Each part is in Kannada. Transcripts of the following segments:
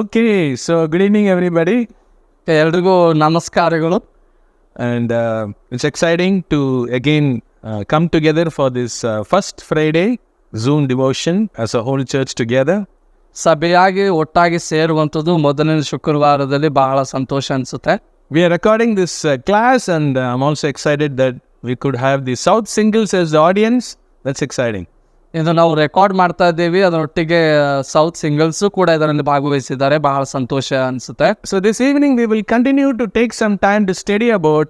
Okay, so good evening, everybody, ಎಲ್ರಿಗೂ ನಮಸ್ಕಾರಗಳು. and it's exciting to again come together for this first Friday Zoom devotion as a whole church together. ಸಭೆಯಾಗಿ ಒಟ್ಟಾಗಿ ಸೇರುವಂಥದ್ದು ಮೊದಲನೇ ಶುಕ್ರವಾರದಲ್ಲಿ ಬಹಳ ಸಂತೋಷ ಅನಿಸುತ್ತೆ. We are recording this class, and I'm also excited that we could have the South Singles as the audience. That's exciting. ಇದು ನಾವು ರೆಕಾರ್ಡ್ ಮಾಡ್ತಾ ಇದ್ದೀವಿ, ಅದರೊಟ್ಟಿಗೆ ಸೌತ್ ಸಿಂಗಲ್ಸು ಕೂಡ ಇದರಲ್ಲಿ ಭಾಗವಹಿಸಿದ್ದಾರೆ. ಬಹಳ ಸಂತೋಷ ಅನಿಸುತ್ತೆ. So this evening we will continue to take some time to study about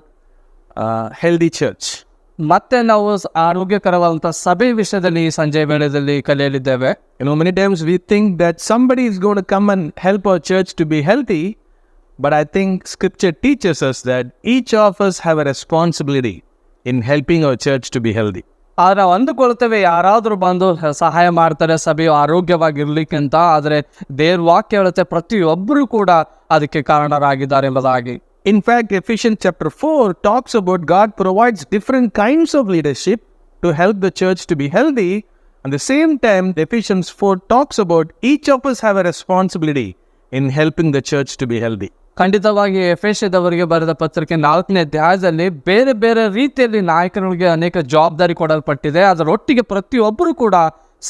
healthy church. ಮತ್ತೆ ನಾವು ಆರೋಗ್ಯಕರವಾದಂಥ ಸಭೆ ವಿಷಯದಲ್ಲಿ ಈ ಸಂಜೆ ವೇಳೆಯಲ್ಲಿ ಕಲಿಯಲಿದ್ದೇವೆ. Many times we think that somebody is going to come and help our church to be healthy, but I think Scripture teaches us that each of us have a responsibility in helping our church to be healthy. ಆದರೆ ನಾವು ಅಂದುಕೊಳ್ತೇವೆ ಯಾರಾದರೂ ಬಂದು ಸಹಾಯ ಮಾಡ್ತಾರೆ ಸಭೆಯು ಆರೋಗ್ಯವಾಗಿರ್ಲಿಕ್ಕಂತ. ಆದರೆ ದೇವ್ರ ವಾಕ್ಯ ಹೇಳುತ್ತೆ ಪ್ರತಿಯೊಬ್ಬರು ಕೂಡ ಅದಕ್ಕೆ ಕಾರಣರಾಗಿದ್ದಾರೆ ಎಂಬುದಾಗಿ. In fact, Ephesians chapter 4 talks about God provides different kinds of leadership to help the church to be healthy. At the same time, Ephesians 4 talks about each of us have a responsibility in helping the church to be healthy. ಖಂಡಿತವಾಗಿ ಎಫೆಸದವರಿಗೆ ಬರೆದ ಪತ್ರಿಕೆ 4ನೇ ಅಧ್ಯಾಯದಲ್ಲಿ ಬೇರೆ ಬೇರೆ ರೀತಿಯಲ್ಲಿ ನಾಯಕರಿಗೆ ಅನೇಕ ಜವಾಬ್ದಾರಿ ಕೊಡಲ್ಪಟ್ಟಿದೆ. ಅದರೊಟ್ಟಿಗೆ ಪ್ರತಿಯೊಬ್ಬರು ಕೂಡ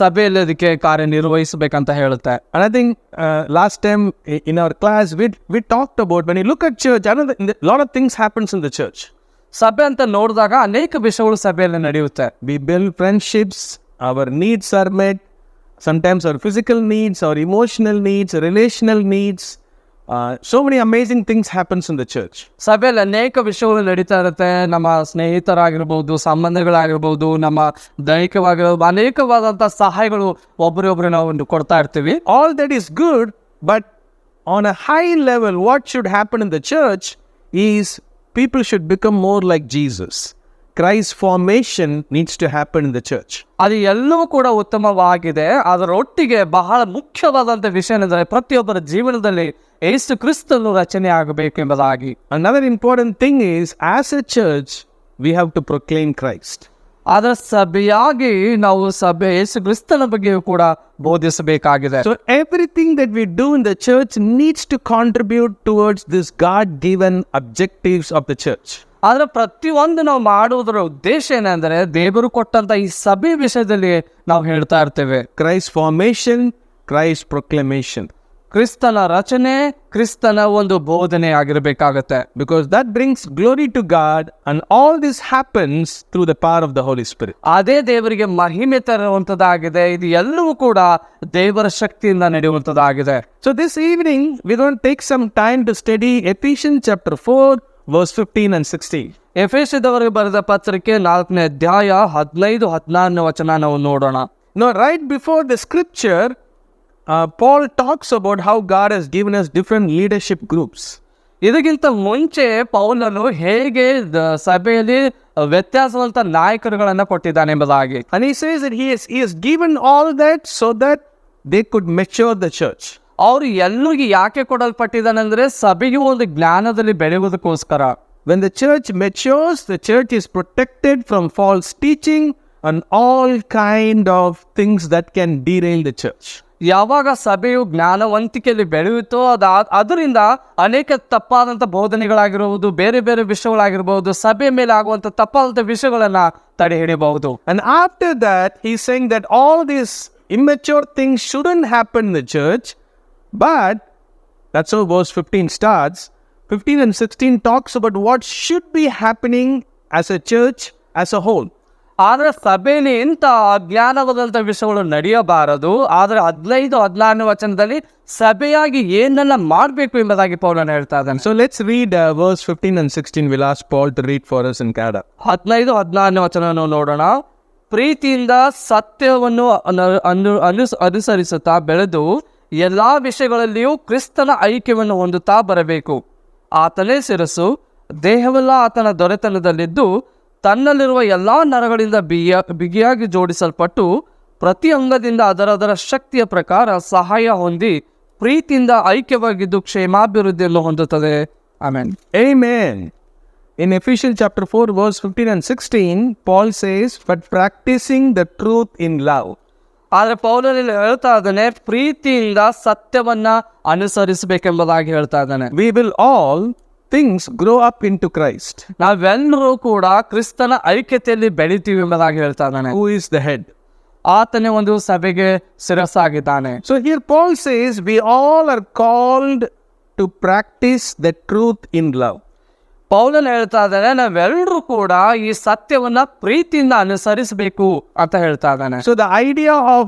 ಸಭೆಯಲ್ಲಿ ಅದಕ್ಕೆ ಕಾರ್ಯನಿರ್ವಹಿಸಬೇಕಂತ ಹೇಳುತ್ತೆ. And I think last time in our class we talked about when you look at church, a lot of things happens in the church. ಸಭೆ ಅಂತ ನೋಡಿದಾಗ ಅನೇಕ ವಿಷಯಗಳು ಸಭೆಯಲ್ಲಿ ನಡೆಯುತ್ತೆ. We build friendships, our needs are met, sometimes our physical needs, our emotional needs, relational needs. So many amazing things happens in the church. ಸಭೆಯಲ್ಲಿ ಅನೇಕ ವಿಷಯಗಳು ನಡೀತಾ ಇರುತ್ತೆ. ನಮ್ಮ ಸ್ನೇಹಿತರಾಗಿರ್ಬೋದು, ಸಂಬಂಧಗಳಾಗಿರ್ಬೋದು, ನಮ್ಮ ದೈಹಿಕವಾಗಿರ್ಬೋದು, ಅನೇಕವಾದಂಥ ಸಹಾಯಗಳು ಒಬ್ಬರೊಬ್ಬರು ನಾವು ಕೊಡ್ತಾ ಇರ್ತೀವಿ. All that is good, but on a high level what should happen in the church is people should become more like Jesus. Christ's formation needs to happen in the church. ಅದು ಎಲ್ಲವೂ ಕೂಡ ಉತ್ತಮವಾಗಿದೆ. ಅದರೊಟ್ಟಿಗೆ ಬಹಳ ಮುಖ್ಯವಾದಂಥ ವಿಷಯ ಅಂದರೆ ಪ್ರತಿಯೊಬ್ಬರ ಜೀವನದಲ್ಲಿ ಯೇಸು ಕ್ರಿಸ್ತನು ರಚನೆ ಆಗಬೇಕು ಎಂಬುದಾಗಿ. Another important thing is, as a church we have to proclaim Christ. ಅದರ ಸಭೆಯಾಗಿ ನಾವು ಯೇಸು ಕ್ರಿಸ್ತನ ಬಗ್ಗೆ ಕೂಡ ಬೋಧಿಸಬೇಕಾಗಿದೆ. So everything that we do in the church needs to contribute towards this God-given objectives of the church. ಆದರೆ ಪ್ರತಿಯೊಂದು ನಾವು ಮಾಡುವುದರ ಉದ್ದೇಶ ಏನಂದರೆ ದೇವರು ಕೊಟ್ಟಂತ ಈ ಸಭೆ ವಿಷಯದಲ್ಲಿ ನಾವು ಹೇಳ್ತಾ ಇರ್ತೇವೆ. Christ formation, Christ proclamation. ಕ್ರಿಸ್ತನ ರಚನೆ, ಕ್ರಿಸ್ತನ ಒಂದು ಬೋಧನೆ ಆಗಿರಬೇಕಾಗತ್ತೆ. Because that brings glory to God, and all this happens through the power of the Holy Spirit. ಅದೇ ದೇವರಿಗೆ ಮಹಿಮೆ ತರುವಂಥದ್ದಾಗಿದೆ. ಇದು ಎಲ್ಲವೂ ಕೂಡ ದೇವರ ಶಕ್ತಿಯಿಂದ ನಡೆಯುವಂಥದ್ದಾಗಿದೆ. So this evening we're going to take some time to study Ephesians chapter 4 verse 15 and 16. ಎಫೆಸದವರಿಗೆ ಬರೆದ ಪತ್ರಿಕೆ 4ನೇ ಅಧ್ಯಾಯ 15-16 ವಚನ ನಾವು ನೋಡೋಣ. Now, right before the scripture, Paul talks about how God has given us different leadership groups. ಇದಕ್ಕಿಂತ ಮುಂಚೆ ಪೌಲನು ಹೇಗೆ ಸಭೆಯಲ್ಲಿ ವ್ಯತ್ಯಾಸವಂತ ನಾಯಕರುಗಳನ್ನು ಕೊಟ್ಟಿದ್ದಾನೆ ಎಂಬುದಾಗಿ. And he says that he has given all that so that they could mature the church. ಅವರು ಎಲ್ಲರಿಗೂ ಯಾಕೆ ಕೊಡಲ್ಪಟ್ಟಿದ್ದಾನೆ ಅಂದರೆ ಸಭೆಗೆ ಒಂದು ಜ್ಞಾನದಲ್ಲಿ ಬೆಳೆಯುವುದಕ್ಕೋಸ್ಕರ. When the church matures, the church is protected from false teaching and all kind of things that can derail the church. ಯಾವಾಗ ಸಭೆಯು ಜ್ಞಾನವಂತಿಕೆಯಲ್ಲಿ ಬೆಳೆಯುತ್ತೋ ಅದರಿಂದ ಅನೇಕ ತಪ್ಪಾದಂಥ ಬೋಧನೆಗಳಾಗಿರುವುದು, ಬೇರೆ ಬೇರೆ ವಿಷಯಗಳಾಗಿರ್ಬೋದು, ಸಭೆ ಮೇಲೆ ಆಗುವಂಥ ತಪ್ಪಾದಂಥ ವಿಷಯಗಳನ್ನು ತಡೆ ಹಿಡಿಯಬಹುದು. And after that he's saying that all these immature things shouldn't happen in the church, but that's how verse 15 starts. 15 and 16 talks about what should be happening as a church as a whole. ಆದರೆ ಸಭೆಯಲ್ಲಿ ಇಂಥ ಅಜ್ಞಾನವಾದಂಥ ವಿಷಯಗಳು ನಡೆಯಬಾರದು. ಆದರೆ 15-16 ವಚನದಲ್ಲಿ ಸಭೆಯಾಗಿ ಏನೆಲ್ಲ ಮಾಡಬೇಕು ಎಂಬುದಾಗಿ ಪೌಲನು ಹೇಳ್ತಾ ಇದ್ದಾನೆ. So let's read verse 15 and 16. We'll ask Paul to read for us in Canada. 15-16 ವಚನ ನೋಡೋಣ. ಪ್ರೀತಿಯಿಂದ ಸತ್ಯವನ್ನು ಅನುಸರಿಸುತ್ತಾ ಬೆಳೆದು ಎಲ್ಲ ವಿಷಯಗಳಲ್ಲಿಯೂ ಕ್ರಿಸ್ತನ ಐಕ್ಯವನ್ನು ಹೊಂದುತ್ತಾ ಬರಬೇಕು. ಆತನೇ ಶಿರಸ್ಸು, ದೇಹವೆಲ್ಲ ಆತನ ದೊರೆತನದಲ್ಲಿದ್ದು ತನ್ನಲ್ಲಿರುವ ಎಲ್ಲ ನರಗಳಿಂದ ಬಿಗಿಯಾಗಿ ಜೋಡಿಸಲ್ಪಟ್ಟು ಪ್ರತಿ ಅಂಗದಿಂದ ಅದರದರ ಶಕ್ತಿಯ ಪ್ರಕಾರ ಸಹಾಯ ಹೊಂದಿ ಪ್ರೀತಿಯಿಂದ ಐಕ್ಯವಾಗಿದ್ದು ಕ್ಷೇಮಾಭಿವೃದ್ಧಿಯನ್ನು ಹೊಂದುತ್ತದೆ. Amen. Amen. In Ephesians chapter 4 verse 15 and 16, Paul says, but practicing the truth in love. ಆದ್ರೆ ಪೌಲನಲ್ಲಿ ಹೇಳ್ತಾ ಇದ್ದಾನೆ, ಪ್ರೀತಿಯಿಂದ ಸತ್ಯವನ್ನ ಅನುಸರಿಸಬೇಕೆಂಬುದಾಗಿ ಹೇಳ್ತಾ ಇದ್ದಾನೆ. We will all things grow up into Christ. ನಾವೆಲ್ಲರೂ ಕೂಡ ಕ್ರಿಸ್ತನ ಐಕ್ಯತೆಯಲ್ಲಿ ಬೆಳಿತೀವಿ ಎಂಬುದಾಗಿ ಹೇಳ್ತಾ ಇದ್ದಾನೆ. Who is the head? ಆತನೇ ಒಂದು ಸಭೆಗೆ ಶಿರಸ್ಸಾಗಿದ್ದಾನೆ. So here Paul says we all are called to practice the truth in love. ಪೌಲನ್ ಹೇಳ್ತಾ ಇದ್ದಾನೆ, ನಾವೆಲ್ಲರೂ ಕೂಡ ಈ ಸತ್ಯವನ್ನ ಪ್ರೀತಿಯಿಂದ ಅನುಸರಿಸಬೇಕು ಅಂತ ಹೇಳ್ತಾ ಇದ್ದಾನೆ. So the idea of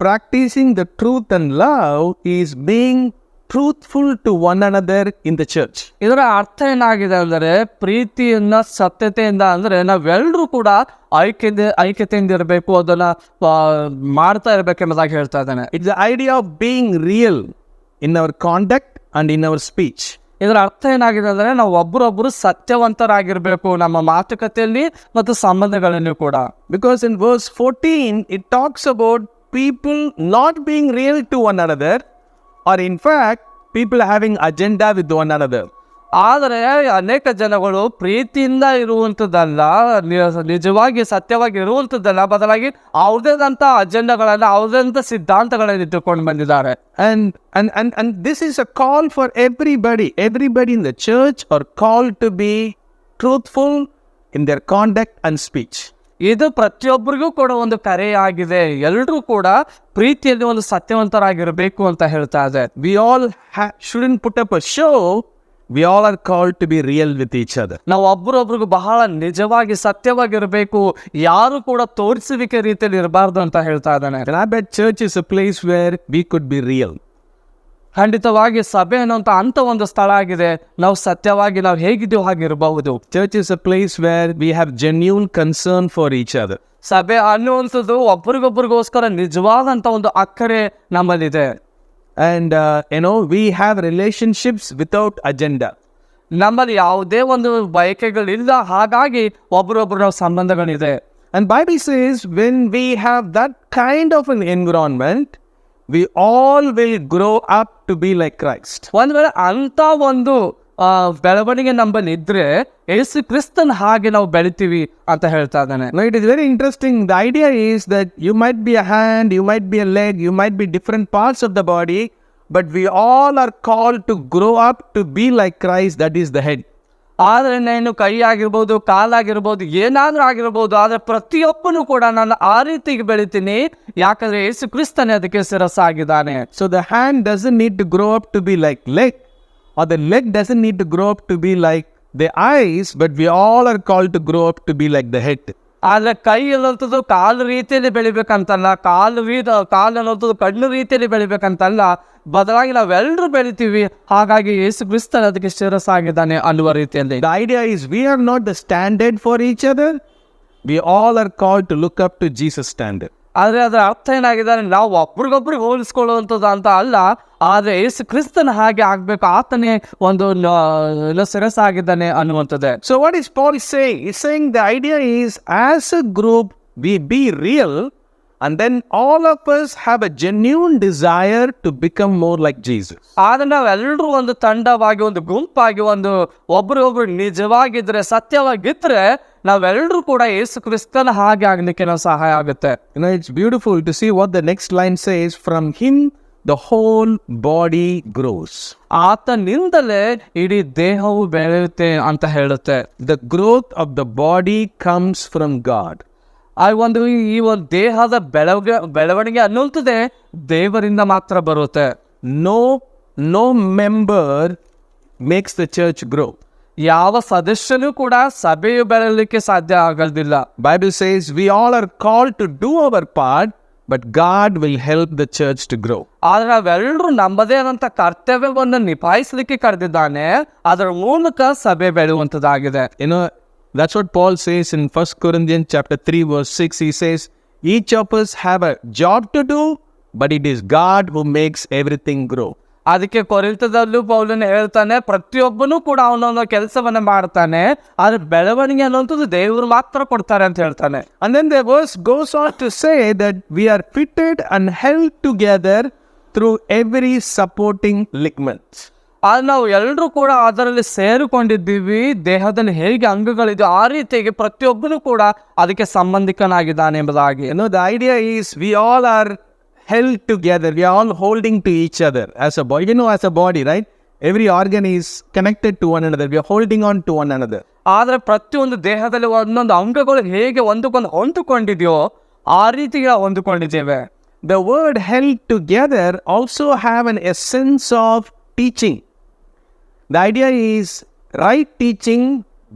practicing the truth and love is being truthful to one another in the church. ಇದರ ಅರ್ಥ ಏನಾಗಿದೆ ಅಂದರೆ, ಪ್ರೀತಿಯನ್ನ ಸತ್ಯತೆಯಿಂದ ಅಂದ್ರೆ ನಾವೆಲ್ಲರೂ ಕೂಡ ಐಕ್ಯತೆಯಿಂದ ಇರಬೇಕು, ಅದನ್ನ ಮಾಡ್ತಾ ಇರ್ಬೇಕೆಂಬುದಾಗಿ ಹೇಳ್ತಾ ಇದ್ದಾನೆ. It's the idea of being real in our conduct and in our speech. ಇದರ ಅರ್ಥ ಏನಾಗಿದೆ ಅಂದ್ರೆ, ನಾವು ಒಬ್ಬರೊಬ್ಬರು ಸತ್ಯವಂತರಾಗಿರ್ಬೇಕು ನಮ್ಮ ಮಾತುಕತೆಯಲ್ಲಿ ಮತ್ತು ಸಂಬಂಧಗಳಲ್ಲಿ ಕೂಡ. Because in verse 14 it talks about people not being real to one another, or in fact people having agenda with one another. ಆದರೆ ಅನೇಕ ಜನಗಳು ಪ್ರೀತಿಯಿಂದ ಇರುವಂಥದ್ದಲ್ಲ, ನಿಜವಾಗಿ ಸತ್ಯವಾಗಿ ಇರುವಂಥದ್ದಲ್ಲ, ಬದಲಾಗಿ ಅವ್ರದೇದಂತ ಅಜೆಂಡಗಳನ್ನ, ಅವ್ರದಂತ ಸಿದ್ಧಾಂತಗಳನ್ನು ಇಟ್ಟುಕೊಂಡು ಬಂದಿದ್ದಾರೆ. And this is a call for everybody in the church are called to be truthful in their conduct and speech. ಇದು ಪ್ರತಿಯೊಬ್ಬರಿಗೂ ಕೂಡ ಒಂದು ಕರೆಯಾಗಿದೆ. ಎಲ್ಲರೂ ಕೂಡ ಪ್ರೀತಿಯಲ್ಲಿ ಒಂದು ಸತ್ಯವಂತರಾಗಿರಬೇಕು ಅಂತ ಹೇಳ್ತಾ ಇದೆ. We all shouldn't put up a show. We all are called to be real with each other. ನಾವು ಒಬ್ಬರೊಬ್ರಿಗೂ ಬಹಳ ನಿಜವಾಗಿ ಸತ್ಯವಾಗಿರಬೇಕು, ಯಾರು ಕೂಡ ತೋರಿಸುವಿಕೆ ರೀತಿಯಲ್ಲಿ ಇರಬಾರ್ದು ಅಂತ ಹೇಳ್ತಾ ಇದ್ದಾನೆ. And I bet church is a place where we could be real. ಖಂಡಿತವಾಗಿ ಸಭೆ ಅನ್ನೋಂಥ ಅಂತ ಒಂದು ಸ್ಥಳ ಆಗಿದೆ, ನಾವು ಸತ್ಯವಾಗಿ ನಾವು ಹೇಗಿದ್ದೀವಿ ಹಾಗಿರಬಹುದು. Church is a place where we have genuine concern for each other. ಸಭೆ ಅನ್ನುವಂಥದ್ದು ಒಬ್ಬರಿಗೊಬ್ಬರಿಗೋಸ್ಕರ ನಿಜವಾದಂತ ಒಂದು ಅಕ್ಕರೆ ನಮ್ಮಲ್ಲಿದೆ. And we have relationships without agenda. ನಮ್ಮಲ್ಲಿ ಯಾವುದೇ ಒಂದು ಬಯಕೆಗಳಿಲ್ಲ, ಹಾಗಾಗಿ ಒಬ್ಬರೊಬ್ಬರ ನಾವು ಸಂಬಂಧಗಳಿದೆ. And Bible says when we have that kind of an environment, we all will grow up to be like Christ. ಒಂದ್ ವೇಳೆ ಅಂತ ಒಂದು ಬೆಳವಣಿಗೆ ನಮ್ಮಲ್ಲಿ ಇದ್ರೆ ಯೇಸು ಕ್ರಿಸ್ತನ ಹಾಗೆ ನಾವು ಬೆಳಿತೀವಿ ಅಂತ ಹೇಳ್ತಾ ಇದ್ದಾನೆ. Now it is very interesting. The idea is that you might be a hand, you might be a leg, you might be different parts of the body, but we all are called to grow up to be like Christ, that is the head. ಆದ್ರೆ ನಾನು ಕೈ ಆಗಿರ್ಬೋದು, ಕಾಲಾಗಿರ್ಬೋದು, ಏನಾದ್ರೂ ಆಗಿರ್ಬೋದು, ಆದ್ರೆ ಪ್ರತಿಯೊಬ್ಬನು ಕೂಡ ನಾನು ಆ ರೀತಿಗೆ ಬೆಳಿತೀನಿ, ಯಾಕಂದ್ರೆ ಯೇಸು ಕ್ರಿಸ್ತನೇ ಅದಕ್ಕೆ ಶಿರಸ್ಸಾಗಿದ್ದಾನೆ. So the hand doesn't need to grow up to be like leg, or the leg doesn't need to grow up to be like the eyes, but we all are called to grow up to be like the head. ಆದ್ರೆ ಕೈ ಅನ್ನೋಂಥದ್ದು ಕಾಲು ರೀತಿಯಲ್ಲಿ ಬೆಳಿಬೇಕಂತಲ್ಲ, ಕಾಲು ಅನ್ನೋಂಥದ್ದು ಕಣ್ಣು ರೀತಿಯಲ್ಲಿ ಬೆಳಿಬೇಕಂತಲ್ಲ, ಬದಲಾಗಿ ನಾವೆಲ್ಲರೂ ಬೆಳಿತೀವಿ, ಹಾಗಾಗಿ ಯೇಸು ಕ್ರಿಸ್ತನ ಅದಕ್ಕೆ ಶಿರಸ್ಸಾಗಿದ್ದಾನೆ ಅನ್ನುವ ರೀತಿಯಲ್ಲಿ. The idea is we are not the standard for each other, we all are called to look up to Jesus' standard. ಆದ್ರೆ ಅದರ ಅರ್ಥ ಏನಾಗಿದೆ, ನಾವು ಒಬ್ರಿಗೊಬ್ರಿಗೆ ಹೋಲಿಸ್ಕೊಳ್ಳುವಂಥದ್ದು ಅಂತ ಅಲ್ಲ, ಆದ್ರೆ ಯೇಸು ಕ್ರಿಸ್ತನ ಹಾಗೆ ಆಗ್ಬೇಕು, ಆತನೇ ಒಂದು ಶಿರಸ್ಸಾಗಿದ್ದಾನೆ ಅನ್ನುವಂಥದ್ದೇ. So what is Paul saying? He's saying the idea is as a group we be real, and then all of us have a genuine desire to become more like Jesus. ಆದ್ರೆ ನಾವೆಲ್ಲರೂ ಒಂದು ತಂಡವಾಗಿ, ಒಂದು ಗುಂಪಾಗಿ, ಒಂದು ಒಬ್ರಿಗೊಬ್ರು ನಿಜವಾಗಿದ್ರೆ, ಸತ್ಯವಾಗಿದ್ರೆ, ನಾವೆಲ್ಲರೂ ಕೂಡ ಯೇಸು ಕ್ರಿಸ್ತನ ಹಾಗೆ ಆಗ್ಲಿಕ್ಕೆ ನಾವು ಸಹಾಯ ಆಗುತ್ತೆ. It's beautiful to see what the next line says. From him the whole body grows. ಆತನಿಂದಲೇ ಇಡೀ ದೇಹವು ಬೆಳೆಯುತ್ತೆ ಅಂತ ಹೇಳುತ್ತೆ. The growth of the body comes from God. ಈ ಒಂದು ದೇಹದ ಬೆಳವಣಿಗೆ ಅನ್ನುವಂಥದ್ದೇ ದೇವರಿಂದ ಮಾತ್ರ ಬರುತ್ತೆ. No member makes the church grow. ಯಾವ ಸದಸ್ಯನೂ ಕೂಡ ಸಭೆಯು ಬೆಳೆಯಲಿಕ್ಕೆ ಸಾಧ್ಯ ಆಗೋದಿಲ್ಲ. Bible says we all are called to do our part, but God will help the church to grow. ಆದ್ರೆ ನಾವೆಲ್ಲರೂ ನಮ್ಮದೇ ಆದಂತ ಕರ್ತವ್ಯವನ್ನು ನಿಭಾಯಿಸಲಿಕ್ಕೆ ಕರೆದಿದ್ದಾನೆ, ಅದರ ಮೂಲಕ ಸಭೆ ಬೆಳೆಯುವಂಥದ್ದಾಗಿದೆ. That's what Paul says in 1 Corinthians chapter 3 verse 6. He says each of us have a job to do, but it is God who makes everything grow. ಅದಕ್ಕೆ ಕೊರಿಂಥದಲ್ಲೂ ಪೌಲನು ಹೇಳ್ತಾನೆ, ಪ್ರತಿಯೊಬ್ಬನೂ ಕೂಡ ಅವನೊಂದು ಕೆಲಸವನ್ನ ಮಾಡ್ತಾನೆ, ಆದ್ರೆ ಬೆಳವಣಿಗೆ ಅನ್ನುವಂಥದ್ದು ದೇವರು ಮಾತ್ರ ಕೊಡ್ತಾರೆ ಅಂತ ಹೇಳ್ತಾನೆ. And then the verse goes on to say that we are fitted and held together through every supporting ligament. ಆದ್ರೆ ನಾವು ಎಲ್ಲರೂ ಕೂಡ ಅದರಲ್ಲಿ ಸೇರಿಕೊಂಡಿದ್ದೀವಿ. ದೇಹದಲ್ಲಿ ಹೇಗೆ ಅಂಗಗಳಿದೆ ಆ ರೀತಿಯಾಗಿ ಪ್ರತಿಯೊಬ್ಬರು ಕೂಡ ಅದಕ್ಕೆ ಸಂಬಂಧಿಕನಾಗಿದ್ದಾನೆ ಎಂಬುದಾಗಿ. The idea is we all are held together. We are all holding to each other as a body. As a body, right? Every organ is connected to one another. We are holding on to one another. ಆದ್ರೆ ಪ್ರತಿಯೊಂದು ದೇಹದಲ್ಲಿ ಒಂದೊಂದು ಅಂಗಗಳು ಹೇಗೆ ಒಂದಕ್ಕೊಂದು ಹೊಂದಿಕೊಂಡಿದೆಯೋ ಆ ರೀತಿ ಹೊಂದಿಕೊಂಡಿದ್ದೇವೆ. The word held together also have an essence of teaching. The idea is right teaching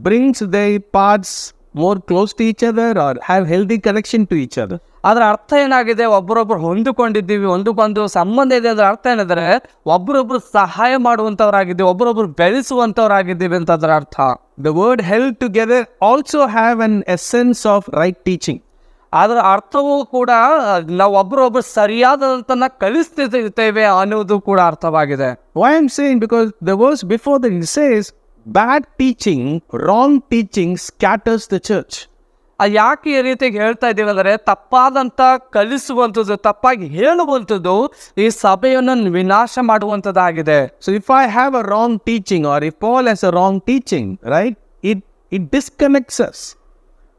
brings the parts more close to each other or have healthy connection to each other. ಅದರ ಅರ್ಥ ಏನಾಗಿದೆ? ಒಬ್ಬರೊಬ್ರು ಹೊಂದಿಕೊಂಡಿದ್ದೀವಿ, ಒಂದಕ್ಕೊಂದು ಸಂಬಂಧ ಇದೆ. ಅದರ ಅರ್ಥ ಏನಾದ್ರೆ ಒಬ್ಬರೊಬ್ರು ಸಹಾಯ ಮಾಡುವಂಥವ್ರಾಗಿದ್ದೀವಿ, ಒಬ್ಬರೊಬ್ರು ಬೆಳೆಸುವಂಥವ್ರಾಗಿದ್ದೀವಿ ಅಂತ ಅದರ ಅರ್ಥ. The word held together also have an essence of right teaching. ಅದರ ಅರ್ಥವೂ ಕೂಡ ನಾವು ಒಬ್ಬರೊಬ್ರು ಸರಿಯಾದಂತನ್ನ ಕಲಿಸ್ತಿರ್ತೇವೆ ಅನ್ನೋದು ಕೂಡ ಅರ್ಥವಾಗಿದೆ. Why I'm saying? Because the verse before that it says bad teaching, wrong teaching scatters the church. ಯಾಕೆ ಈ ರೀತಿಯಾಗಿ ಹೇಳ್ತಾ ಇದ್ದೀವಿ ಅಂದರೆ ತಪ್ಪಾದಂತ ಕಲಿಸುವಂಥದ್ದು, ತಪ್ಪಾಗಿ ಹೇಳುವಂಥದ್ದು ಈ ಸಭೆಯನ್ನು ವಿನಾಶ ಮಾಡುವಂಥದ್ದಾಗಿದೆ. So if I have a wrong teaching, or if Paul has a wrong teaching, right, it disconnects us.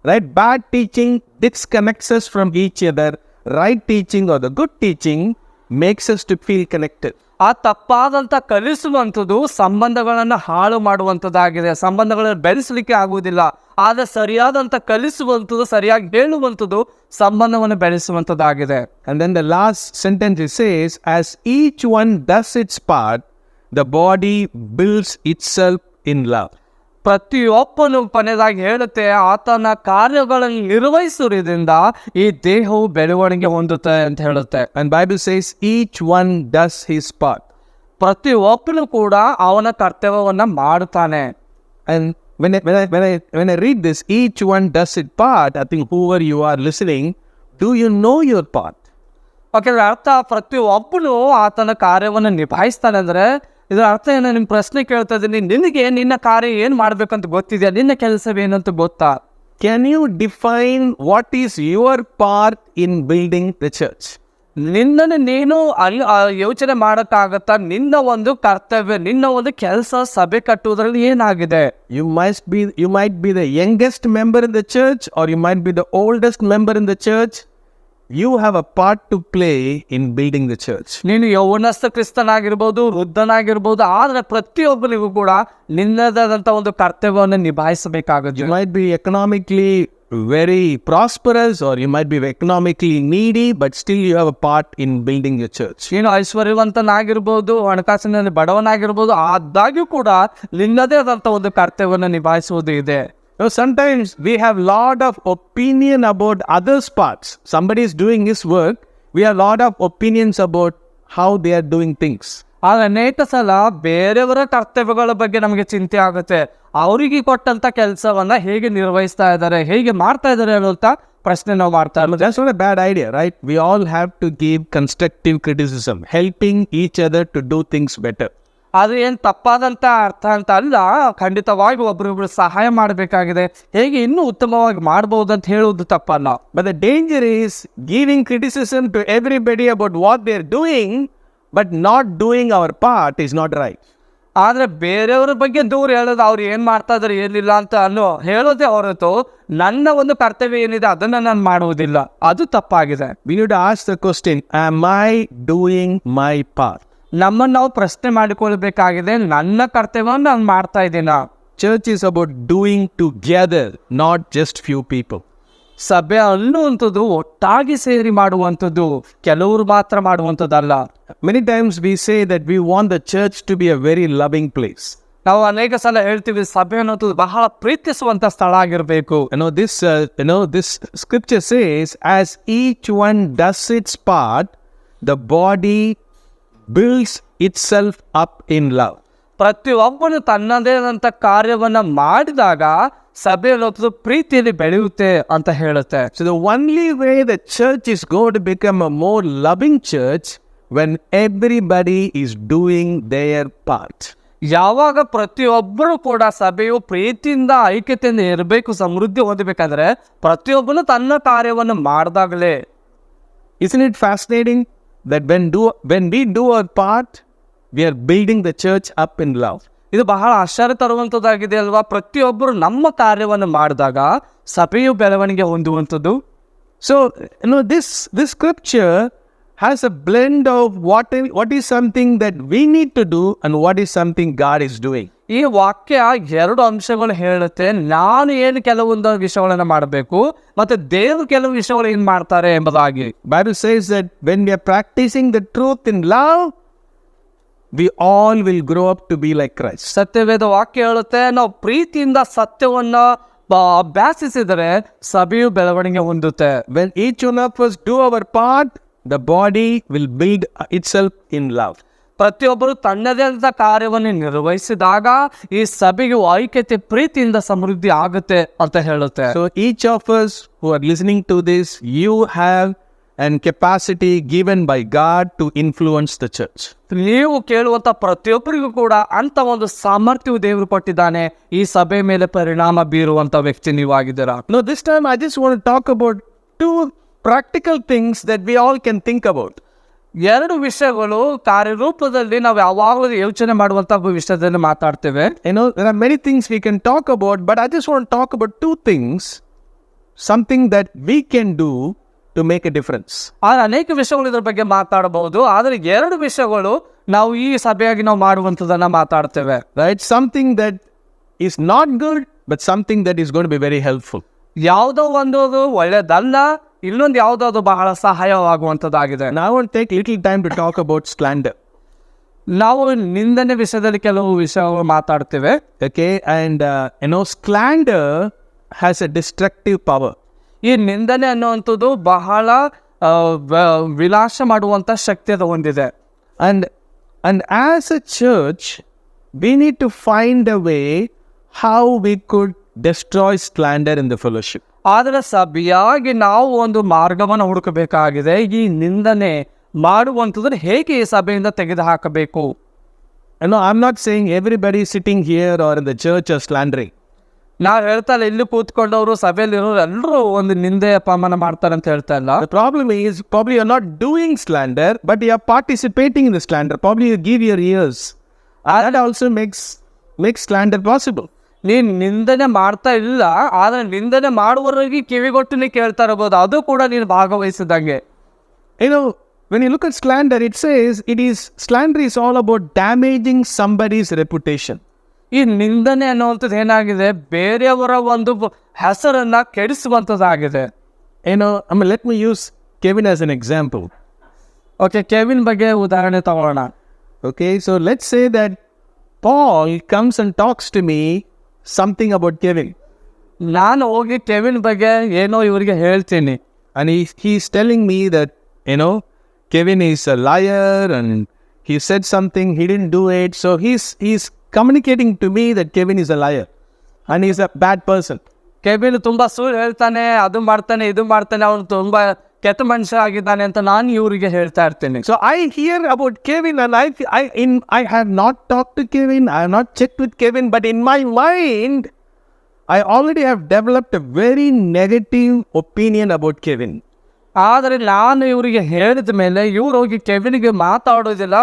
Right? Bad teaching disconnects us from each other. Right teaching or the good teaching makes us to feel connected. ಆ ತಪ್ಪಾದಂತ ಕಲಿಸುವಂಥದ್ದು ಸಂಬಂಧಗಳನ್ನು ಹಾಳು ಮಾಡುವಂಥದ್ದಾಗಿದೆ. ಸಂಬಂಧಗಳನ್ನು ಬೆಳೆಸಲಿಕ್ಕೆ ಆಗುವುದಿಲ್ಲ. ಆದ್ರೆ ಸರಿಯಾದಂತ ಕಲಿಸುವಂಥದ್ದು, ಸರಿಯಾಗಿ ಹೇಳುವಂಥದ್ದು ಸಂಬಂಧವನ್ನು ಬೆಳೆಸುವಂಥದ್ದಾಗಿದೆ. And then the last sentence it says, as each one does its part, the body builds itself in love. ಪ್ರತಿಯೊಬ್ಬನು ಕೊನೆಯದಾಗಿ ಹೇಳುತ್ತೆ, ಆತನ ಕಾರ್ಯಗಳನ್ನು ನಿರ್ವಹಿಸುವುದರಿಂದ ಈ ದೇಹವು ಬೆಳವಣಿಗೆ ಹೊಂದುತ್ತೆ ಅಂತ ಹೇಳುತ್ತೆ. And Bible says each one does his part. ಪ್ರತಿಯೊಬ್ಬನು ಕೂಡ ಅವನ ಕರ್ತವ್ಯವನ್ನ ಮಾಡುತ್ತಾನೆ. And when I read this, each one does its part, I think whoever you are listening, do you know your part? ಯಾಕಂದ್ರೆ ಅರ್ಥ ಪ್ರತಿಯೊಬ್ಬನು ಆತನ ಕಾರ್ಯವನ್ನು ನಿಭಾಯಿಸ್ತಾನೆ ಅಂದ್ರೆ ಇದರ ಅರ್ಥ ಏನೋ? ನಿಮ್ಮ ಪ್ರಶ್ನೆ ಕೇಳ್ತಾ ಇದ್ದೀನಿ, ನಿನಗೆ ನಿನ್ನ ಕಾರ್ಯ ಏನು ಮಾಡ್ಬೇಕಂತ ಗೊತ್ತಿದೆಯಾ? ನಿನ್ನ ಕೆಲಸವೇನಂತ ಗೊತ್ತಾ? Can you define what is your part in building the church? ನಿನ್ನನ್ನು ನೀನು ಯೋಚನೆ ಮಾಡೋಕ್ಕಾಗತ್ತಾ? ನಿನ್ನ ಒಂದು ಕರ್ತವ್ಯ, ನಿನ್ನ ಒಂದು ಕೆಲಸ ಸಭೆ ಕಟ್ಟುವುದರಲ್ಲಿ ಏನಾಗಿದೆ? You might be the youngest member in the church, or you might be the oldest member in the church. You have a part to play in building the church. ನೀನು ಯೌವನಸ್ಥ ಕ್ರಿಸ್ತನಾಗಿರ್ಬೋದು, ವೃದ್ಧನಾಗಿರ್ಬೋದು, ಆದ್ರೆ ಪ್ರತಿಯೊಬ್ಬರಿಗೂ ಕೂಡ ನಿನ್ನದಾದಂಥ ಒಂದು ಕರ್ತವ್ಯವನ್ನು ನಿಭಾಯಿಸಬೇಕಾಗುತ್ತೆ. You might be economically very prosperous, or you might be economically needy, but still you have a part in building your church. ನೀನು ಐಶ್ವರ್ಯವಂತನಾಗಿರ್ಬೋದು, ಹಣಕಾಸಿನಲ್ಲಿ ಬಡವನಾಗಿರ್ಬೋದು, ಆದಾಗ್ಯೂ ಕೂಡ ನಿನ್ನದೇ ಆದಂಥ ಒಂದು ಕರ್ತವ್ಯವನ್ನು ನಿಭಾಯಿಸುವುದು ಇದೆ. Sometimes we have lot of opinion about others' parts. Somebody is doing his work. We have lot of opinions about how they are doing things. ಆದ್ರೆ ಅನೇಕ ಸಲ ಬೇರೆಯವರ ಕರ್ತವ್ಯಗಳ ಬಗ್ಗೆ ನಮಗೆ ಚಿಂತೆ ಆಗುತ್ತೆ. ಅವರಿಗೆ ಕೊಟ್ಟಂತ ಕೆಲಸವನ್ನ ಹೇಗೆ ನಿರ್ವಹಿಸ್ತಾ ಇದ್ದಾರೆ, ಹೇಗೆ ಮಾಡ್ತಾ ಇದ್ದಾರೆ ಅನ್ನುವಂತ ಪ್ರಶ್ನೆ ನಾವು ಮಾಡ್ತಾ ಇರೋದು. That's not a bad idea, right? We all have to give constructive criticism, helping each other to do things better. ಅದು ಏನು ತಪ್ಪಾದಂತ ಅರ್ಥ ಅಂತ ಅಲ್ಲ. ಖಂಡಿತವಾಗಿ ಒಬ್ರೊಬ್ರು ಸಹಾಯ ಮಾಡಬೇಕಾಗಿದೆ, ಹೇಗೆ ಇನ್ನೂ ಉತ್ತಮವಾಗಿ ಮಾಡಬಹುದು ಅಂತ ಹೇಳುವುದು ತಪ್ಪಲ್ಲ. But the danger is giving criticism to everybody about what they're doing, but not doing our part is not right. ಆದ್ರೆ ಬೇರೆಯವ್ರ ಬಗ್ಗೆ ದೂರ ಹೇಳೋದು, ಅವ್ರು ಏನ್ ಮಾಡ್ತಾ ಇದಾರೆ ಏನಿಲ್ಲ ಅಂತ ಹೇಳೋದೇ ಹೊರತು ನನ್ನ ಒಂದು ಕರ್ತವ್ಯ ಏನಿದೆ ಅದನ್ನ ನಾನು ಮಾಡುವುದಿಲ್ಲ, ಅದು ತಪ್ಪಾಗಿದೆ. We need to ask the question, am I doing my part? ನಮ್ಮನ್ನು ನಾವು ಪ್ರಶ್ನೆ ಮಾಡಿಕೊಳ್ಬೇಕಾಗಿದೆ, ನನ್ನ ಕರ್ತವ್ಯವನ್ನು ನಾನು ಮಾಡ್ತಾ ಇದ್ದೀನಾ? Church is about doing together, not just few people. ಸಭೆ ಅನ್ನುವಂಥದ್ದು ಒಟ್ಟಾಗಿ ಸೇರಿ ಮಾಡುವಂಥದ್ದು, ಕೆಲವರು ಮಾತ್ರ ಮಾಡುವಂಥದ್ದಲ್ಲ. Many times we say that we want the church to be a very loving place. ನಾವು ಅನೇಕ ಸಲ ಹೇಳ್ತೀವಿ ಸಭೆ ಅನ್ನೋದು ಬಹಳ ಪ್ರೀತಿಸುವಂತ ಸ್ಥಳ ಆಗಿರಬೇಕು. This scripture says, as each one does its part, the body builds itself up in love. ಪ್ರತಿಯೊಬ್ಬನು ತನ್ನದೇ ಆದಂತ ಕಾರ್ಯವನ್ನ ಮಾಡಿದಾಗ ಸಭೆ ಅನ್ನೋದು ಪ್ರೀತಿಯಲ್ಲಿ ಬೆಳೆಯುತ್ತೆ ಅಂತ ಹೇಳುತ್ತೆ. So the only way the church is going to become a more loving church when everybody is doing their part. ಯಾವಾಗ ಪ್ರತಿಯೊಬ್ಬರು ಕೂಡ ಸಭೆಯು ಪ್ರೀತಿಯಿಂದ ಐಕ್ಯತೆಯಿಂದ ಇರಬೇಕು, ಸಮೃದ್ಧಿ ಹೊಂದಬೇಕಾದ್ರೆ ಪ್ರತಿಯೊಬ್ಬನು ತನ್ನ ಕಾರ್ಯವನ್ನು ಮಾಡಿದಾಗಲೇ. Isn't it fascinating that when we do our part, we are building the church up in love. ಇದು ಬಹಳ ಆಶ್ಚರ್ಯ ತರುವಂಥದ್ದಾಗಿದೆ ಅಲ್ವಾ? ಪ್ರತಿಯೊಬ್ಬರು ನಮ್ಮ ಕಾರ್ಯವನ್ನು ಮಾಡಿದಾಗ ಸಭೆಯು ಬೆಳವಣಿಗೆ ಹೊಂದುವಂಥದ್ದು. So, this scripture has a blend of what is something that we need to do and what is something God is doing. ಈ ವಾಕ್ಯ ಎರಡು ಅಂಶಗಳು ಹೇಳುತ್ತೆ. ನಾನು ಏನು ಕೆಲವೊಂದು ವಿಷಯಗಳನ್ನು ಮಾಡಬೇಕು ಮತ್ತೆ ದೇವರು ಕೆಲವು ವಿಷಯಗಳು ಏನು ಮಾಡ್ತಾರೆ ಎಂಬುದಾಗಿ. Bible says that when we are practicing the truth in love, we all will grow up to be like Christ. ಸತ್ಯವೇದ ವಾಕ್ಯ ಹೇಳುತ್ತೆ, ನಾವು ಪ್ರೀತಿಯಿಂದ ಸತ್ಯವನ್ನ ಅಭ್ಯಾಸಿಸಿದರೆ ಸಭೆಯು ಬೆಳವಣಿಗೆ ಹೊಂದುತ್ತೆ. When each one of us do our part, the body will build itself in love. ಪ್ರತಿಯೊಬ್ಬರು ತನ್ನದೇ ಆದ ಕಾರ್ಯವನ್ನು ನಿರ್ವಹಿಸಿದಾಗ ಈ ಸಭೆಗೆ ಐಕ್ಯತೆ ಪ್ರೀತಿಯಿಂದ ಸಮೃದ್ಧಿ ಆಗುತ್ತೆ ಅಂತ ಹೇಳುತ್ತೆ. So each of us who are listening to this, you have an capacity given by God to influence the church. ನೀವು ಕೇಳುವಂತ ಪ್ರತಿಯೊಬ್ಬರಿಗೂ ಕೂಡ ಅಂತ ಒಂದು ಸಾಮರ್ಥ್ಯವು ದೇವರು ಕೊಟ್ಟಿದ್ದಾನೆ. ಈ ಸಭೆ ಮೇಲೆ ಪರಿಣಾಮ ಬೀರುವಂತ ವ್ಯಕ್ತಿ ನೀವಾಗಿದ್ದೀರಾ. No, this time I just want to talk about two practical things that we all can think about. ಎರಡು ವಿಷಯಗಳು ಕಾರ್ಯರೂಪದಲ್ಲಿ ನಾವು ಯಾವಾಗಲೂ ಯೋಚನೆ ಮಾಡುವಂತ ವಿಷಯದಲ್ಲಿ ಮಾತಾಡ್ತೇವೆ. There are many things we can talk about, but I just want to talk about two things, something that we can do to make a difference. ಅನೇಕ ವಿಷಯಗಳು ಇದ್ರ ಬಗ್ಗೆ ಮಾತಾಡಬಹುದು, ಆದರೆ ಎರಡು ವಿಷಯಗಳು ನಾವು ಈ ಸಭೆಯಾಗಿ ನಾವು ಮಾಡುವಂಥದ್ದನ್ನ ಮಾತಾಡ್ತೇವೆ. Right? Something that is not good, but something that is going to be very helpful. ಯಾವುದೋ ಒಂದು ಒಳ್ಳೆಯದಲ್ಲ, ಇನ್ನೊಂದು ಯಾವುದೋ ಅದು ಬಹಳ ಸಹಾಯವಾಗುವಂಥದ್ದಾಗಿದೆ. Now I want to take little time to talk about slander. ನಾವು ನಿಂದನೆ ವಿಷಯದಲ್ಲಿ ಕೆಲವು ವಿಷಯಗಳು ಮಾತಾಡ್ತೇವೆ. Okay, and slander has a destructive power. ಈ ನಿಂದನೆ ಅನ್ನುವಂಥದ್ದು ಬಹಳ ವಿನಾಶ ಮಾಡುವಂಥ ಶಕ್ತಿಯನ್ನು ಹೊಂದಿದೆ. And as a church, we need to find a way how we could destroy slander in the fellowship. ಆದರೆ ಸಭೆಯಾಗಿ ನಾವು ಒಂದು ಮಾರ್ಗವನ್ನು ಹುಡುಕಬೇಕಾಗಿದೆ. ಈ ನಿಂದನೆ ಮಾಡುವಂಥದ್ದನ್ನು ಹೇಗೆ ಈ ಸಭೆಯಿಂದ ತೆಗೆದು ಹಾಕಬೇಕು. I'm not saying everybody sitting here or in the church are slandering. ನಾವು ಹೇಳ್ತಾ ಇಲ್ಲ ಇಲ್ಲಿ ಕೂತ್ಕೊಂಡವರು ಸಭೆಯಲ್ಲಿ ಇರೋರು ಎಲ್ಲರೂ ಒಂದು ನಿಂದೆ ಅಪಮಾನ ಮಾಡ್ತಾರೆ ಅಂತ ಹೇಳ್ತಾ ಇಲ್ಲ. The problem is probably you're not doing slander, but you are participating in the slander. Probably you give your ears. That also makes slander possible. ನೀನು ನಿಂದನೆ ಮಾಡ್ತಾ ಇಲ್ಲ, ಆದರೆ ನಿಂದನೆ ಮಾಡುವವರಿಗೆ ಕಿವಿಗೊಟ್ಟು ನೀ ಕೇಳ್ತಾ ಇರಬಹುದು, ಅದು ಕೂಡ ನೀನು ಭಾಗವಹಿಸಿದಂಗೆ. When you look at slander, it says slander is all about damaging somebody's reputation. ಈ ನಿಂದನೆ ಅನ್ನುವಂಥದ್ದು ಏನಾಗಿದೆ, ಬೇರೆಯವರ ಒಂದು ಹೆಸರನ್ನ ಕೆಡಿಸುವಂಥದ್ದಾಗಿದೆ. Let me use Kevin as an example. Okay, Kevin ಬಗ್ಗೆ ಉದಾಹರಣೆ ತಗೊಳ್ಳೋಣ. Okay, so let's say that Paul comes and talks to me something about Kevin. ನಾನು ಹೋಗಿ ಕೆವಿನ್ ಬಗ್ಗೆ ಏನೋ ಇವರಿಗೆ ಹೇಳ್ತೀನಿ. And he's telling me that, Kevin is a liar and he said something, he didn't do it. So he's communicating to me that Kevin is a liar and he's a bad person. Kevin ತುಂಬಾ ಸುಳ್ಳು ಹೇಳ್ತಾನೆ, ಅದು ಮಾಡ್ತಾನೆ, ಇದು ಮಾಡ್ತಾನೆ, ಅವನು ತುಂಬಾ ಕೆಟ್ಟ ಮನುಷ್ಯ ಆಗಿದ್ದಾನೆ ಅಂತ ನಾನು ಇವರಿಗೆ ಹೇಳ್ತಾ ಇರ್ತೀನಿ. So I hear about Kevin and I have not talked to Kevin, I have not checked with Kevin, but in my mind, I already have developed a very negative opinion about Kevin. ಆದರೆ ನಾನು ಇವರಿಗೆ ಹೇಳಿದ ಮೇಲೆ ಇವ್ರು ಹೋಗಿ ಕೆವಿನ್ಗೆ ಮಾತಾಡೋದಿಲ್ಲ,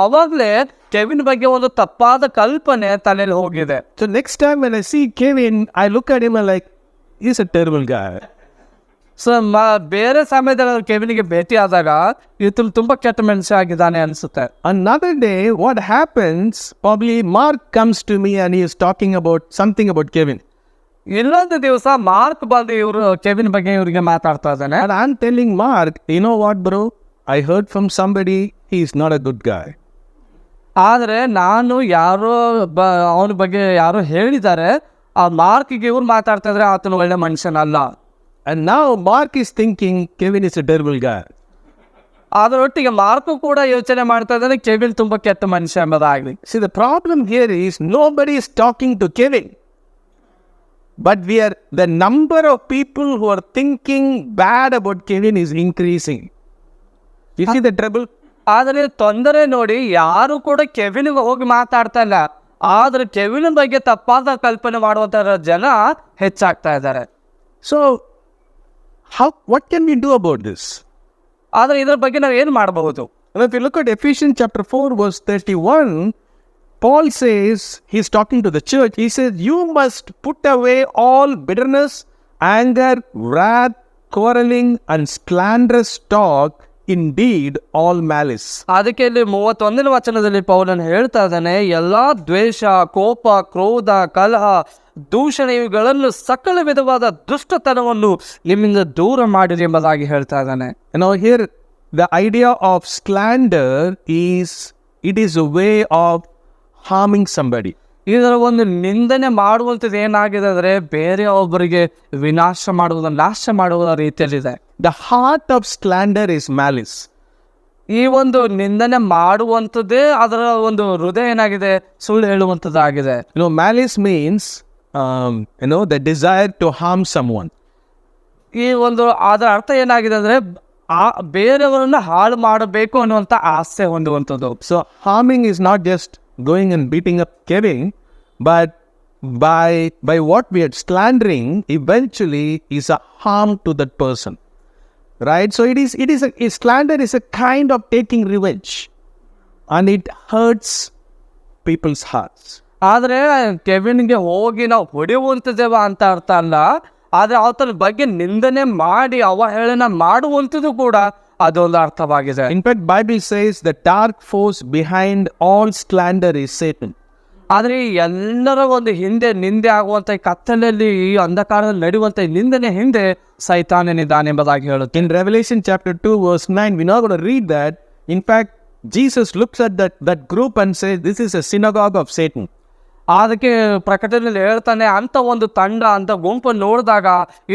ಆವಾಗಲೇ ಕೆವಿನ್ ಬಗ್ಗೆ ಒಂದು ತಪ್ಪಾದ ಕಲ್ಪನೆ ತಲೆಯಲ್ಲಿ ಹೋಗಿದೆ. So next time when I see Kevin, I look at him and like, he's a terrible guy. So ಬೇರೆ ಸಮಯದಲ್ಲಿ ಕೆವಿನ್ಗೆ ಭೇಟಿ ಆದಾಗ ಇವತ್ತು ತುಂಬಾ ಕೆಟ್ಟ ಮನುಷ್ಯ ಆಗಿದ್ದಾನೆ ಅನ್ಸುತ್ತೆ. Another day, what happens, probably Mark comes to me and he is talking about something about Kevin. ಇನ್ನೊಂದು ದಿವಸ ಮಾರ್ಕ್ ಬಂದು ಇವರು ಕೆವಿನ್ ಬಗ್ಗೆ ಇವರಿಗೆ ಮಾತಾಡ್ತಾ ಇದ್ದಾನೆ. And I'm telling Mark, you know what bro, I heard from somebody, he is not a good guy. ಆದರೆ ನಾನು ಅವನ ಬಗ್ಗೆ ಯಾರೋ ಹೇಳಿದ್ದಾರೆ, ಆ ಮಾರ್ಕ್ಗೆ ಇವ್ರು ಮಾತಾಡ್ತಾ ಇದ್ರೆ ಆತನು ಒಳ್ಳೆ ಮನುಷ್ಯನಲ್ಲ. And now Mark is thinking Kevin is a terrible guy. ಅದರೊಟ್ಟಿಗೆ ಮಾರ್ಕು ಕೂಡ ಯೋಚನೆ ಮಾಡ್ತಾ ಇದ್ದಾನೆ ಕೆವಿನ್ ತುಂಬಾ ಕೆಟ್ಟ ಮನುಷ್ಯ ಎಂಬುದಾಗಲಿ. See, the problem here is nobody is talking to Kevin, but the number of people who are thinking bad about Kevin is increasing. You see the trouble? ಆದರೆ ತೊಂದರೆ ನೋಡಿ, ಯಾರು ಕೂಡ ಕೆವಿನ್ಗೆ ಹೋಗಿ ಮಾತಾಡ್ತಾ ಇಲ್ಲ, ಆದ್ರೆ ಕೆವಿನ್ ಬಗ್ಗೆ ತಪ್ಪಾದ ಕಲ್ಪನೆ ಮಾಡುವಂತ ಜನ ಹೆಚ್ಚಾಗ್ತಾ ಇದ್ದಾರೆ. So what can we do about this? ಆದ್ರೆ ಇದ್ರ ಬಗ್ಗೆ ನಾವು ಏನು ಮಾಡಬಹುದು? And if you look at Ephesians chapter 4, verse 31, Paul says, he's talking to the church, he says, you must put away all bitterness, anger, wrath, quarreling, and slanderous talk, indeed all malice. ಅದಕ್ಕೆ ಇಲ್ಲಿ 31ನೇ ವಚನದಲ್ಲಿ ಪೌಲನು ಹೇಳ್ತಾ ಇದ್ದಾನೆ, ಎಲ್ಲಾ ದ್ವೇಷ, ಕೋಪ, ಕ್ರೋಧ, ಕಲಹ, ದೂಷಣೆ ಇವುಗಳನ್ನು ಸಕಲ ವಿಧವಾದ ದುಷ್ಟತನವನ್ನು ನಿಮ್ಮಿಂದ ದೂರ ಮಾಡಿರಿ ಎಂಬುದಾಗಿ ಹೇಳ್ತಾ ಇದ್ದಾನೆ. Here the idea of slander is, it is a way of harming somebody. ಇದರ ಒಂದು ನಿಂದನೆ ಮಾಡುವಂಥದ್ದು ಏನಾಗಿದೆ ಅಂದರೆ ಬೇರೆ ಒಬ್ಬರಿಗೆ ವಿನಾಶ ಮಾಡುವುದ, ನಾಶ ಮಾಡುವ ರೀತಿಯಲ್ಲಿದೆ. The heart of slander is malice. ಈ ಒಂದು ನಿಂದನೆ ಮಾಡುವಂಥದ್ದೇ ಅದರ ಒಂದು ಹೃದಯ ಏನಾಗಿದೆ, ಸುಳ್ಳು ಹೇಳುವಂಥದ್ದಾಗಿದೆ. Malice means the desire to harm someone. ಈ ಒಂದು ಅದರ ಅರ್ಥ ಏನಾಗಿದೆ ಅಂದರೆ ಬೇರೆಯವರನ್ನ ಹಾಳು ಮಾಡಬೇಕು ಅನ್ನುವಂಥ ಆಸೆ ಹೊಂದುವಂಥದ್ದು. So harming is not just going and beating up Kevin, but by what we are slandering eventually is a harm to that person, right? So slander is a kind of taking revenge, and it hurts people's hearts. ಆದರೆ ಕೆವಿನ್ಗೆ ಹೋಗಿ ನಾವು ಹೊಡೆಯುವಂಥದ್ದೇವ ಅಂತ ಅರ್ಥ ಅಲ್ಲ, ಆದರೆ ಆತನ ಬಗ್ಗೆ ನಿಂದನೆ ಮಾಡಿ ಅವಹೇಳನ ಮಾಡುವಂಥದ್ದು ಕೂಡ ಅದೊಂದು ಅರ್ಥವಾಗಿದೆ. In fact, Bible says the dark force behind all slander is Satan. ಆದರೆ ಎಲ್ಲರ ಒಂದು ಹಿಂದೆ ನಿಂದೆ ಆಗುವಂಥ ಕತ್ತಲಲ್ಲಿ, ಈ ಅಂಧಕಾರದಲ್ಲಿ ನಡೆಯುವಂಥ ನಿಂದನೆ ಹಿಂದೆ ಸೈತಾನನಿದ್ದಾನೆ ಎಂಬುದಾಗಿ ಹೇಳುತ್ತೆ. In Revelation chapter 2 verse 9, we're not going to read that. In fact, Jesus looks at that group and says, this is a synagogue of Satan. ಅದಕ್ಕೆ ಪ್ರಕಟಣೆಯಲ್ಲಿ ಹೇಳ್ತಾನೆ, ಅಂತ ಒಂದು ತಂಡ, ಅಂತ ಗುಂಪನ್ನು ನೋಡಿದಾಗ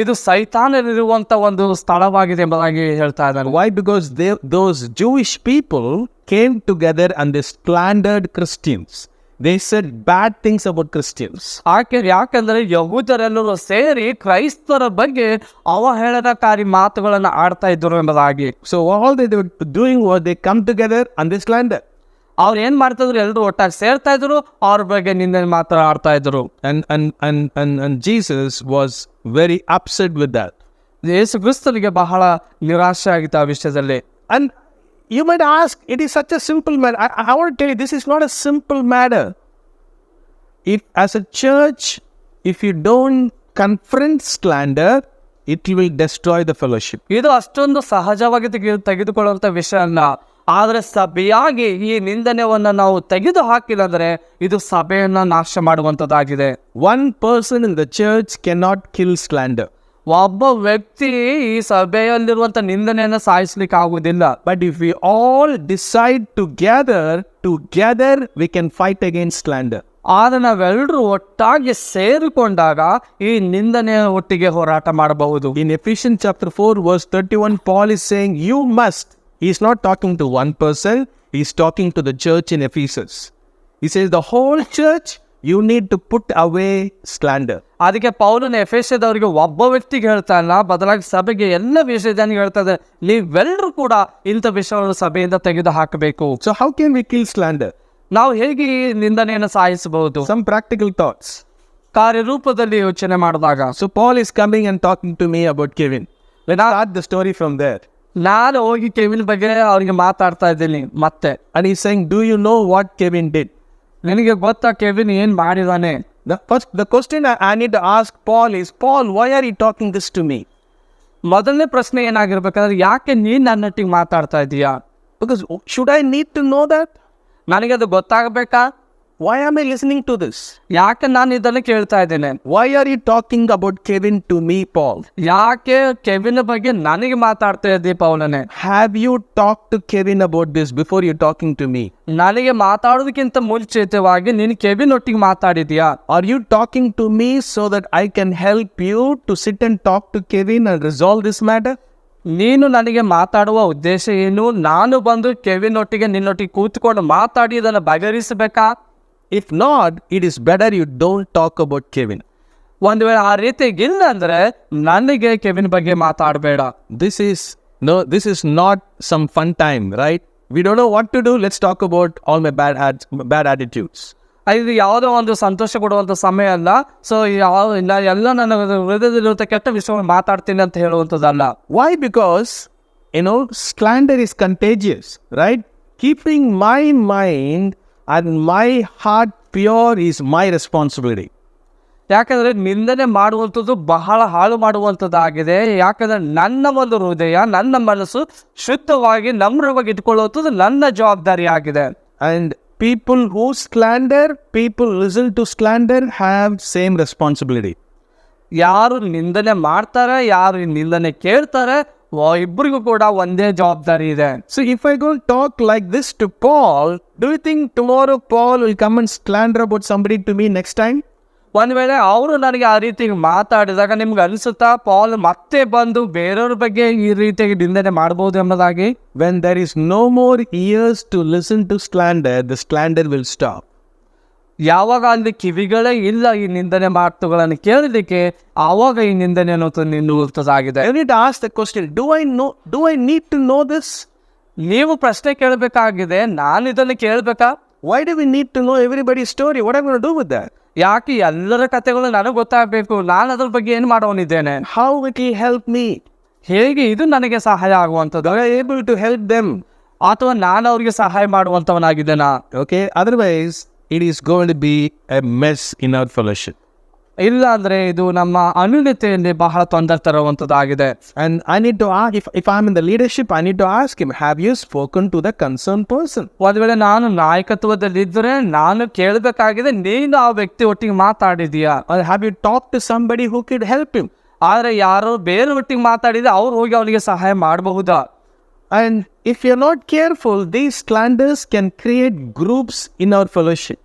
ಇದು ಸೈತಾನರಿರುವಂಥ ಒಂದು ಸ್ಥಳವಾಗಿದೆ ಎಂಬುದಾಗಿ ಹೇಳ್ತಾ ಇದ್ದಾರೆ. Why? Because those Jewish people came together and they slandered Christians. They said bad things about Christians. ಯಾಕಂದ್ರೆ ಯಹೂದರೆಲ್ಲರೂ ಸೇರಿ ಕ್ರೈಸ್ತರ ಬಗ್ಗೆ ಅವಹೇಳನಕಾರಿ ಮಾತುಗಳನ್ನು ಆಡ್ತಾ ಇದ್ರು ಎಂಬುದಾಗಿ. So all they were doing was they come together and they slander. ಅವ್ರು ಏನ್ ಮಾಡ್ತಿದ್ರು, ಎಲ್ಲರೂ ಒಟ್ಟಾಗಿ ಸೇರ್ತಾ ಇದ್ರು, ಅವ್ರ ಬಗ್ಗೆ ನಿಂದನೆ ಮಾತಾಡ್ತಾ ಇದ್ರು. And Jesus was very upset with that. ಯೇಸು ಕ್ರಿಸ್ತನಿಗೆ ಬಹಳ ನಿರಾಶೆ ಆಗಿತ್ತು ಆ ವಿಷಯದಲ್ಲಿ. And you might ask, it is such a simple matter. I want to tell you, this is not a simple matter. If as a church, if you don't confront slander, it will destroy the fellowship. ಇದು ಅಷ್ಟೊಂದು ಸಹಜವಾಗಿ ತೆಗೆದುಕೊಳ್ಳುವಂಥ ವಿಷಯ ಅಲ್ಲ. ಆದರೆ ಸಭೆಯಾಗಿ ಈ ನಿಂದನೆಯನ್ನು ನಾವು ತೆಗೆದು ಹಾಕಿಲ್ಲ ಅಂದರೆ ಇದು ಸಭೆಯನ್ನು ನಾಶ ಮಾಡುವಂಥದ್ದಾಗಿದೆ. One person in the church cannot kill slander. ಒಬ್ಬ ವ್ಯಕ್ತಿ ಈ ಸಭೆಯಲ್ಲಿರುವಂಥ ನಿಂದನೆಯನ್ನು ಸಾಯಿಸ್ಲಿಕ್ಕೆ ಆಗುವುದಿಲ್ಲ. But if we all decide together we can fight against slander. ಆದರೆ ನಾವೆಲ್ಲರೂ ಒಟ್ಟಾಗಿ ಸೇರಿಕೊಂಡಾಗ ಈ ನಿಂದನೆಯ ಒಟ್ಟಿಗೆ ಹೋರಾಟ ಮಾಡಬಹುದು. In Ephesians chapter 4 verse 31, Paul is saying you must. He is not talking to one person, he is talking to the church in Ephesus. He says the whole church, you need to put away slander. ಅದಕ್ಕೆ ಪೌಲನ ಎಫೆಸದವರಿಗೆ ಒಬ್ಬ ವ್ಯಕ್ತಿಗೆ ಹೇಳ್ತಾ ಇಲ್ಲ, ಬದಲಾಗಿ ಸಭೆಗೆ ಎಲ್ಲ ವಿಷಯದಲ್ಲಿ ಹೇಳ್ತಾ ಇದೆ, ನೀವೆಲ್ಲರೂ ಕೂಡ ಇಂಥ ವಿಷಯವನ್ನು ಸಭೆಯಿಂದ ತೆಗೆದು ಹಾಕಬೇಕು. So how can we kill slander? ನಾವು ಹೇಗೆ ಈ ನಿಂದನೆಯನ್ನು ಸಾಯಿಸಬಹುದು? Some practical thoughts. ಕಾರ್ಯರೂಪದಲ್ಲಿ ಯೋಚನೆ ಮಾಡಿದಾಗ. So Paul is coming and talking to me about Kevin. Let's start the story from there. ನಾನು ಹೋಗಿ ಕೆವಿನ್ ಬಗ್ಗೆ ಅವ್ರಿಗೆ ಮಾತಾಡ್ತಾ ಇದ್ದೀನಿ ಮತ್ತೆ. And he's saying, do you know what Kevin did? ನಿನಗೆ ಗೊತ್ತಾ ಕೆವಿನ್ ಏನ್ ಮಾಡಿದಾನೆ? The question I need to ask Paul is, Paul, why are you talking this to me? ಮೊದಲನೇ ಪ್ರಶ್ನೆ ಏನಾಗಿರ್ಬೇಕಾದ್ರೆ, ಯಾಕೆ ನೀನ್ ನನ್ನೊಟ್ಟಿಗೆ ಮಾತಾಡ್ತಾ ಇದೀಯಾ? Because should I need to know that? ನನಗೆ ಅದು ಗೊತ್ತಾಗಬೇಕಾ? Why am I listening to this? ಯಾಕೆ ನಾನು ಇದನ್ನು ಕೇಳ್ತಾ ಇದ್ದೇನೆ? Why are you talking about Kevin to me, Paul? ಯಾಕೆ ಕೆವಿನ್ ಬಗ್ಗೆ ನನಗೆ ಮಾತಾಡ್ತಾ ಇದ್ದೀ ಪೌಲನೇ? Have you talked to Kevin about this before you talking to me? ನನಗೆ ಮಾತಾಡೋದಕ್ಕಿಂತ ಮುಂಚಿತವಾಗಿ ನೀನು ಕೆವಿನ್ ಒಟ್ಟಿಗೆ ಮಾತಾಡಿದ್ಯಾ? Are you talking to me so that I can help you to sit and talk to Kevin and resolve this matter? ನೀನು ನನಗೆ ಮಾತಾಡುವ ಉದ್ದೇಶ ಏನು? ನಾನು ಬಂದು ಕೆವಿನ್ ಒಟ್ಟಿಗೆ ನಿನ್ನೊಟ್ಟಿಗೆ ಕೂತ್ಕೊಂಡು ಮಾತಾಡಿ ಇದನ್ನು ಬಗೆಹರಿಸಬೇಕಾ? If not, it is better you don't talk about Kevin. ಒಂದು ವೇಳೆ ಆ ರೀತಿಗಿಲ್ಲ ಅಂದ್ರೆ ನನಗೆ ಕೆವಿನ್ ಬಗ್ಗೆ ಮಾತಾಡಬೇಡ. This is not some fun time, right? We don't know what to do. Let's talk about all my bad attitudes. ಇದು ಯಾವುದೋ ಒಂದು ಸಂತೋಷ ಕೊಡುವಂಥ ಸಮಯ ಅಲ್ಲ. ಸೊ ಎಲ್ಲ ನನ್ನ ಹೃದಯದಲ್ಲಿರುವಂಥ ಕೆಟ್ಟ ವಿಷಯವನ್ನು ಮಾತಾಡ್ತೀನಿ ಅಂತ ಹೇಳುವಂಥದ್ದಲ್ಲ. Why? Because slander is contagious, right? Keeping my mind and my heart pure is my responsibility. ಯಾಕಂದ್ರೆ ನಿಂದನೆ ಮಾಡುವಂಥದ್ದು ಬಹಳ ಹಾಳು ಮಾಡುವಂಥದ್ದಾಗಿದೆ. ಯಾಕಂದ್ರೆ ನನ್ನ ಒಂದು ಹೃದಯ, ನನ್ನ ಮನಸ್ಸು ಶುದ್ಧವಾಗಿ ನಮ್ರವಾಗಿ ಇಟ್ಕೊಳ್ಳುವಂಥದ್ದು ನನ್ನ ಜವಾಬ್ದಾರಿ ಆಗಿದೆ. And people who slander, people listen to slander, have same responsibility. ಯಾರು ನಿಂದನೆ ಮಾಡ್ತಾರೆ, ಯಾರು ನಿಂದನೆ ಕೇಳ್ತಾರೆ, ಇಬ್ಬರಿಗೂ ಕೂಡ ಒಂದೇ ಜವಾಬ್ದಾರಿ ಇದೆ. So if I go talk like this to Paul, do you think tomorrow Paul will come and slander about somebody to me next time? ಒಂದ್ ವೇಳೆ ಅವರು ನನಗೆ ಆ ರೀತಿ ಮಾತಾಡಿದಾಗ ನಿಮ್ಗೆ ಅನಿಸುತ್ತಾ ಪಾಲ್ ಮತ್ತೆ ಬಂದು ಬೇರೆಯವ್ರ ಬಗ್ಗೆ ಈ ರೀತಿಯಾಗಿ ನಿಂದನೆ ಮಾಡಬಹುದು ಎಂಬುದಾಗಿ? When there is no more ears to listen to slander, the slander will stop. ಯಾವಾಗ ಅಲ್ಲಿ ಕಿವಿಗಳೇ ಇಲ್ಲ ಈ ನಿಂದನೆ ಮಾತುಗಳನ್ನು ಕೇಳಲಿಕ್ಕೆ, ಆವಾಗ ಈ ನಿಂದನೆ ಅನ್ನೋದು ನಿಲ್ಲುವಂಥದ್ದಾಗಿದೆ. I need to ask the question, do I need to know this? ನೀವು ಪ್ರಶ್ನೆ ಕೇಳಬೇಕಾಗಿದೆ, ನಾನು ಇದನ್ನು ಕೇಳಬೇಕಾ? Why do we need to know everybody's story? What am I going to do with that? ಯಾಕೆ ಎಲ್ಲರ ಕಥೆಗಳು ನನಗೆ ಗೊತ್ತಾಗಬೇಕು? ನಾನು ಅದ್ರ ಬಗ್ಗೆ ಏನು ಮಾಡೋನಿದ್ದೇನೆ? How it will help me? ಹೇಗೆ ಇದು ನನಗೆ ಸಹಾಯ ಆಗುವಂಥದ್ದು? Am I able to help them? ಅಥವಾ ನಾನು ಅವ್ರಿಗೆ ಸಹಾಯ ಮಾಡುವಂಥವನಾಗಿದ್ದೇನಾ? Okay, otherwise it is going to be a mess in our fellowship. ಇಲ್ಲ ಅಂದ್ರೆ ಇದು ನಮ್ಮ ಅನುನತೆಯಲ್ಲಿ ಬಹಳ ತೊಂದರೆ ತರುವಂಥದ್ದಾಗಿದೆ. And I need to ask, if I'm in the leadership, I need to ask him, have you spoken to the concerned person? ಒಂದ್ ವೇಳೆ ನಾನು ನಾಯಕತ್ವದಲ್ಲಿದ್ದರೆ ನಾನು ಕೇಳಬೇಕಾಗಿದೆ, ನೀನು ಆ ವ್ಯಕ್ತಿ ಒಟ್ಟಿಗೆ ಮಾತಾಡಿದೀಯಾ? Or have you talked to somebody who could help him? ಆದ್ರೆ ಯಾರೋ ಬೇರೆ ಒಟ್ಟಿಗೆ ಮಾತಾಡಿದ್ರೆ ಅವ್ರು ಹೋಗಿ ಅವನಿಗೆ ಸಹಾಯ ಮಾಡಬಹುದಾ? And if you're not careful, these slanders can create groups in our fellowship.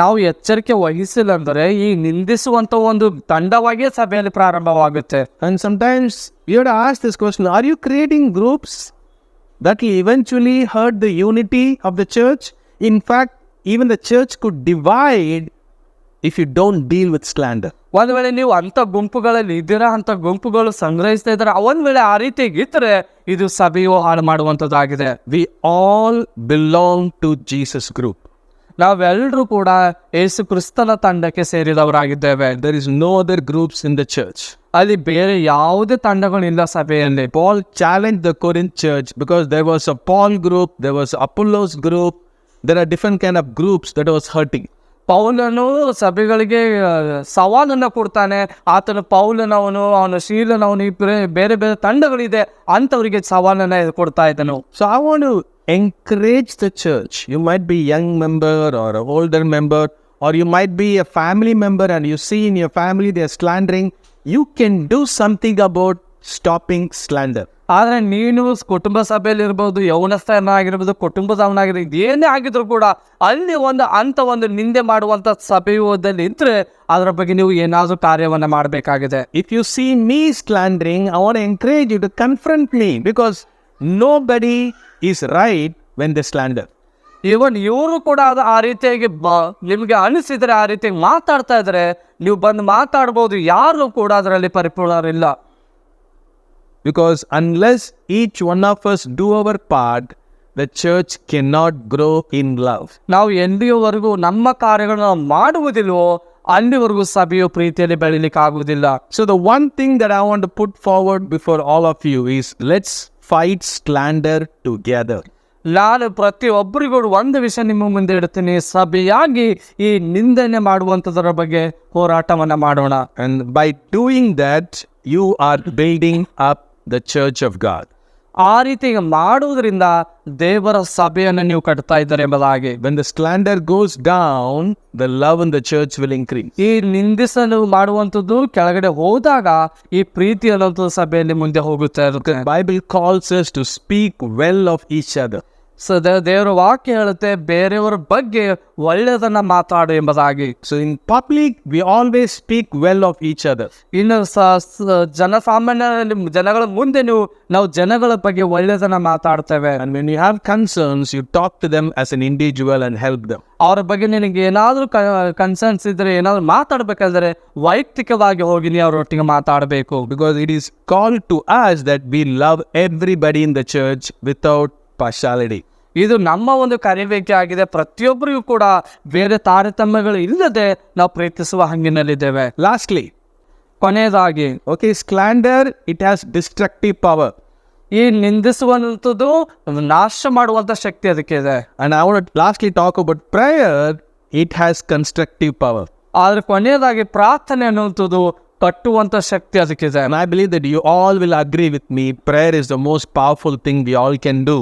ನಾವು ಎಚ್ಚರಿಕೆ ವಹಿಸಿಲ್ಲ ಅಂದರೆ ಈ ನಿಂದಿಸುವಂತ ಒಂದು ತಂಡವಾಗಿಯೇ ಸಭೆಯಲ್ಲಿ ಪ್ರಾರಂಭವಾಗುತ್ತೆ. And sometimes you have to ask this question, are you creating groups that will eventually hurt the unity of the church? In fact, even the church could divide if you don't deal with slander. ಒಂದ್ ವೇಳೆ ನೀವು ಅಂತ ಗುಂಪುಗಳಲ್ಲಿ ಇದ್ದೀರಾ, ಅಂತ ಗುಂಪುಗಳು ಸಂಗ್ರಹಿಸ್ತಾ ಇದ್ದಾರೆ, ಒಂದ್ ವೇಳೆ ಆ ರೀತಿಯಾಗಿ ಇದ್ರೆ ಇದು ಸಭೆಯು ಹಾಳು ಮಾಡುವಂಥದ್ದಾಗಿದೆ. We all belong to Jesus group. ನಾವೆಲ್ಲರೂ ಕೂಡ ಯೇಸು ಕ್ರಿಸ್ತನ ತಂಡಕ್ಕೆ ಸೇರಿದವರಾಗಿದ್ದೇವೆ. There is no other groups in the church. ಅಲ್ಲಿ ಬೇರೆ ಯಾವುದೇ ತಂಡಗಳಿಲ್ಲ ಸಭೆಯಲ್ಲಿ. Paul challenged the Corinth church because there was a Paul group, there was Apollos group, there are different kind of groups that was hurting. ಪೌಲನು ಸಭೆಗಳಿಗೆ ಸವಾಲನ್ನು ಕೊಡ್ತಾನೆ. ಆತನು ಪೌಲನವನು, ಅವನು ಶೀಲನವನು, ಬೇರೆ ಬೇರೆ ತಂಡಗಳಿದೆ ಅಂತವರಿಗೆ ಸವಾಲನ್ನ ಕೊಡ್ತಾ ಇದ್ದನು. So I want to encourage the church. You might be young member or an older member, or you might be a family member and you see in your family they are slandering. You can do something about stopping slander. ಆದ್ರೆ ನೀನು ಕುಟುಂಬ ಸಭೆಯಲ್ಲಿ ಇರ್ಬೋದು, ಯೌವನಸ್ಥನಾಗಿರ್ಬೋದು, ಕುಟುಂಬದವನಾಗಿರ್ಬೋದು, ಏನೇ ಆಗಿದ್ರು ಕೂಡ ಅಲ್ಲಿ ಒಂದು ನಿಂದೆ ಮಾಡುವಂತ ಸಭೆಯಲ್ಲಿ ಇದ್ರೆ ಅದರ ಬಗ್ಗೆ ನೀವು ಏನಾದ್ರೂ ಕಾರ್ಯವನ್ನ ಮಾಡಬೇಕಾಗಿದೆ. If you see me slandering, I want to encourage you to confront me, because nobody is right when they slander. ಇವನ್ ಇವರು ಕೂಡ ಆ ರೀತಿಯಾಗಿ ನಿಮ್ಗೆ ಅನಿಸಿದ್ರೆ, ಆ ರೀತಿಯಾಗಿ ಮಾತಾಡ್ತಾ ಇದ್ರೆ ನೀವು ಬಂದು ಮಾತಾಡ್ಬೋದು. ಯಾರು ಕೂಡ ಅದರಲ್ಲಿ ಪರಿಪೂರ್ಣರಿಲ್ಲ. Because unless each one of us do our part, the church cannot grow in love. ನಾವು ಎಲ್ಲಿಯವರೆಗೂ ನಮ್ಮ ಕಾರ್ಯಗಳನ್ನು ಮಾಡುವುದಿಲ್ವೋ ಅಲ್ಲಿವರೆಗೂ ಸಭೆಯು ಪ್ರೀತಿಯಲ್ಲಿ ಬೆಳಿಲಿಕ್ಕೆ ಆಗುವುದಿಲ್ಲ. So the one thing that I want to put forward before all of you is, let's fight slander together. ನಾನು ಪ್ರತಿಯೊಬ್ಬರಿಗೂ ಒಂದು ವಿಷಯ ನಿಮ್ಮ ಮುಂದೆ ಇಡ್ತೀನಿ. ಸಭೆಯಾಗಿ ಈ ನಿಂದನೆ ಮಾಡುವಂಥದ್ರ ಬಗ್ಗೆ ಹೋರಾಟವನ್ನ ಮಾಡೋಣ. And by doing that, you are building up the church of God. ಆ ರೀತಿ ಮಾಡುವುದರಿಂದ ದೇವರ ಸಭೆಯನ್ನು ನೀವು ಕಟ್ತಾ ಇದ್ದಾರೆ ಎಂಬುದಾಗಿ. When the slander goes down, the love in the church will increase. ಈ ನಿಂದಿಸಲು ಮಾಡುವಂಥದ್ದು ಕೆಳಗಡೆ ಹೋದಾಗ ಈ ಪ್ರೀತಿ ಅನ್ನೋದು ಸಭೆಯಲ್ಲಿ ಮುಂದೆ ಹೋಗುತ್ತೆ. The Bible calls us to speak well of each other. ದೇವರ ವಾಕ್ಯ ಹೇಳುತ್ತೆ ಬೇರೆಯವರ ಬಗ್ಗೆ ಒಳ್ಳೆಯದನ್ನ ಮಾತಾಡು ಎಂಬುದಾಗಿ. So in public we always speak well of each other. ಇನ್ನು ಜನಸಾಮಾನ್ಯ ಜನಗಳ ಮುಂದೆ ನಾವು ಜನಗಳ ಬಗ್ಗೆ ಒಳ್ಳೆಯದನ್ನ ಮಾತಾಡ್ತೇವೆ. And when you have concerns, you talk to them as an individual and help them. ಅವರ ಬಗ್ಗೆ ನಿನಗೆ ಏನಾದ್ರೂ ಕನ್ಸರ್ನ್ಸ್ ಇದ್ರೆ, ಏನಾದ್ರು ಮಾತಾಡ್ಬೇಕಾದ್ರೆ ವೈಯಕ್ತಿಕವಾಗಿ ಹೋಗಿ ನೀವು ಅವರೊಟ್ಟಿಗೆ ಮಾತಾಡಬೇಕು. Because it is called to us that we love everybody in the church without partiality. ಇದು ನಮ್ಮ ಒಂದು ಕರಿಬೇಕೆ ಆಗಿದೆ. ಪ್ರತಿಯೊಬ್ಬರಿಗೂ ಕೂಡ ಬೇರೆ ತಾರತಮ್ಯಗಳು ಇಲ್ಲದೆ ನಾವು ಪ್ರೀತಿಸುವ ಹಂಗಿನಲ್ಲಿದ್ದೇವೆ. Lastly, ಕೊನೆಯದಾಗಿ, slander, it has destructive power. ಈ ನಿಂದಿಸುವಂಥದ್ದು ನಾಶ ಮಾಡುವಂತ ಶಕ್ತಿ ಅದಕ್ಕೆ ಇದೆ. And I want to lastly talk about prayer. It has constructive power. ಆದ್ರೆ ಕೊನೆಯದಾಗಿ ಪ್ರಾರ್ಥನೆ ಅನ್ನುವಂಥದ್ದು ಕಟ್ಟುವಂತ ಶಕ್ತಿ ಅದಕ್ಕಿದೆ. And I believe that you all will agree with me. Prayer is the most powerful thing we all can do.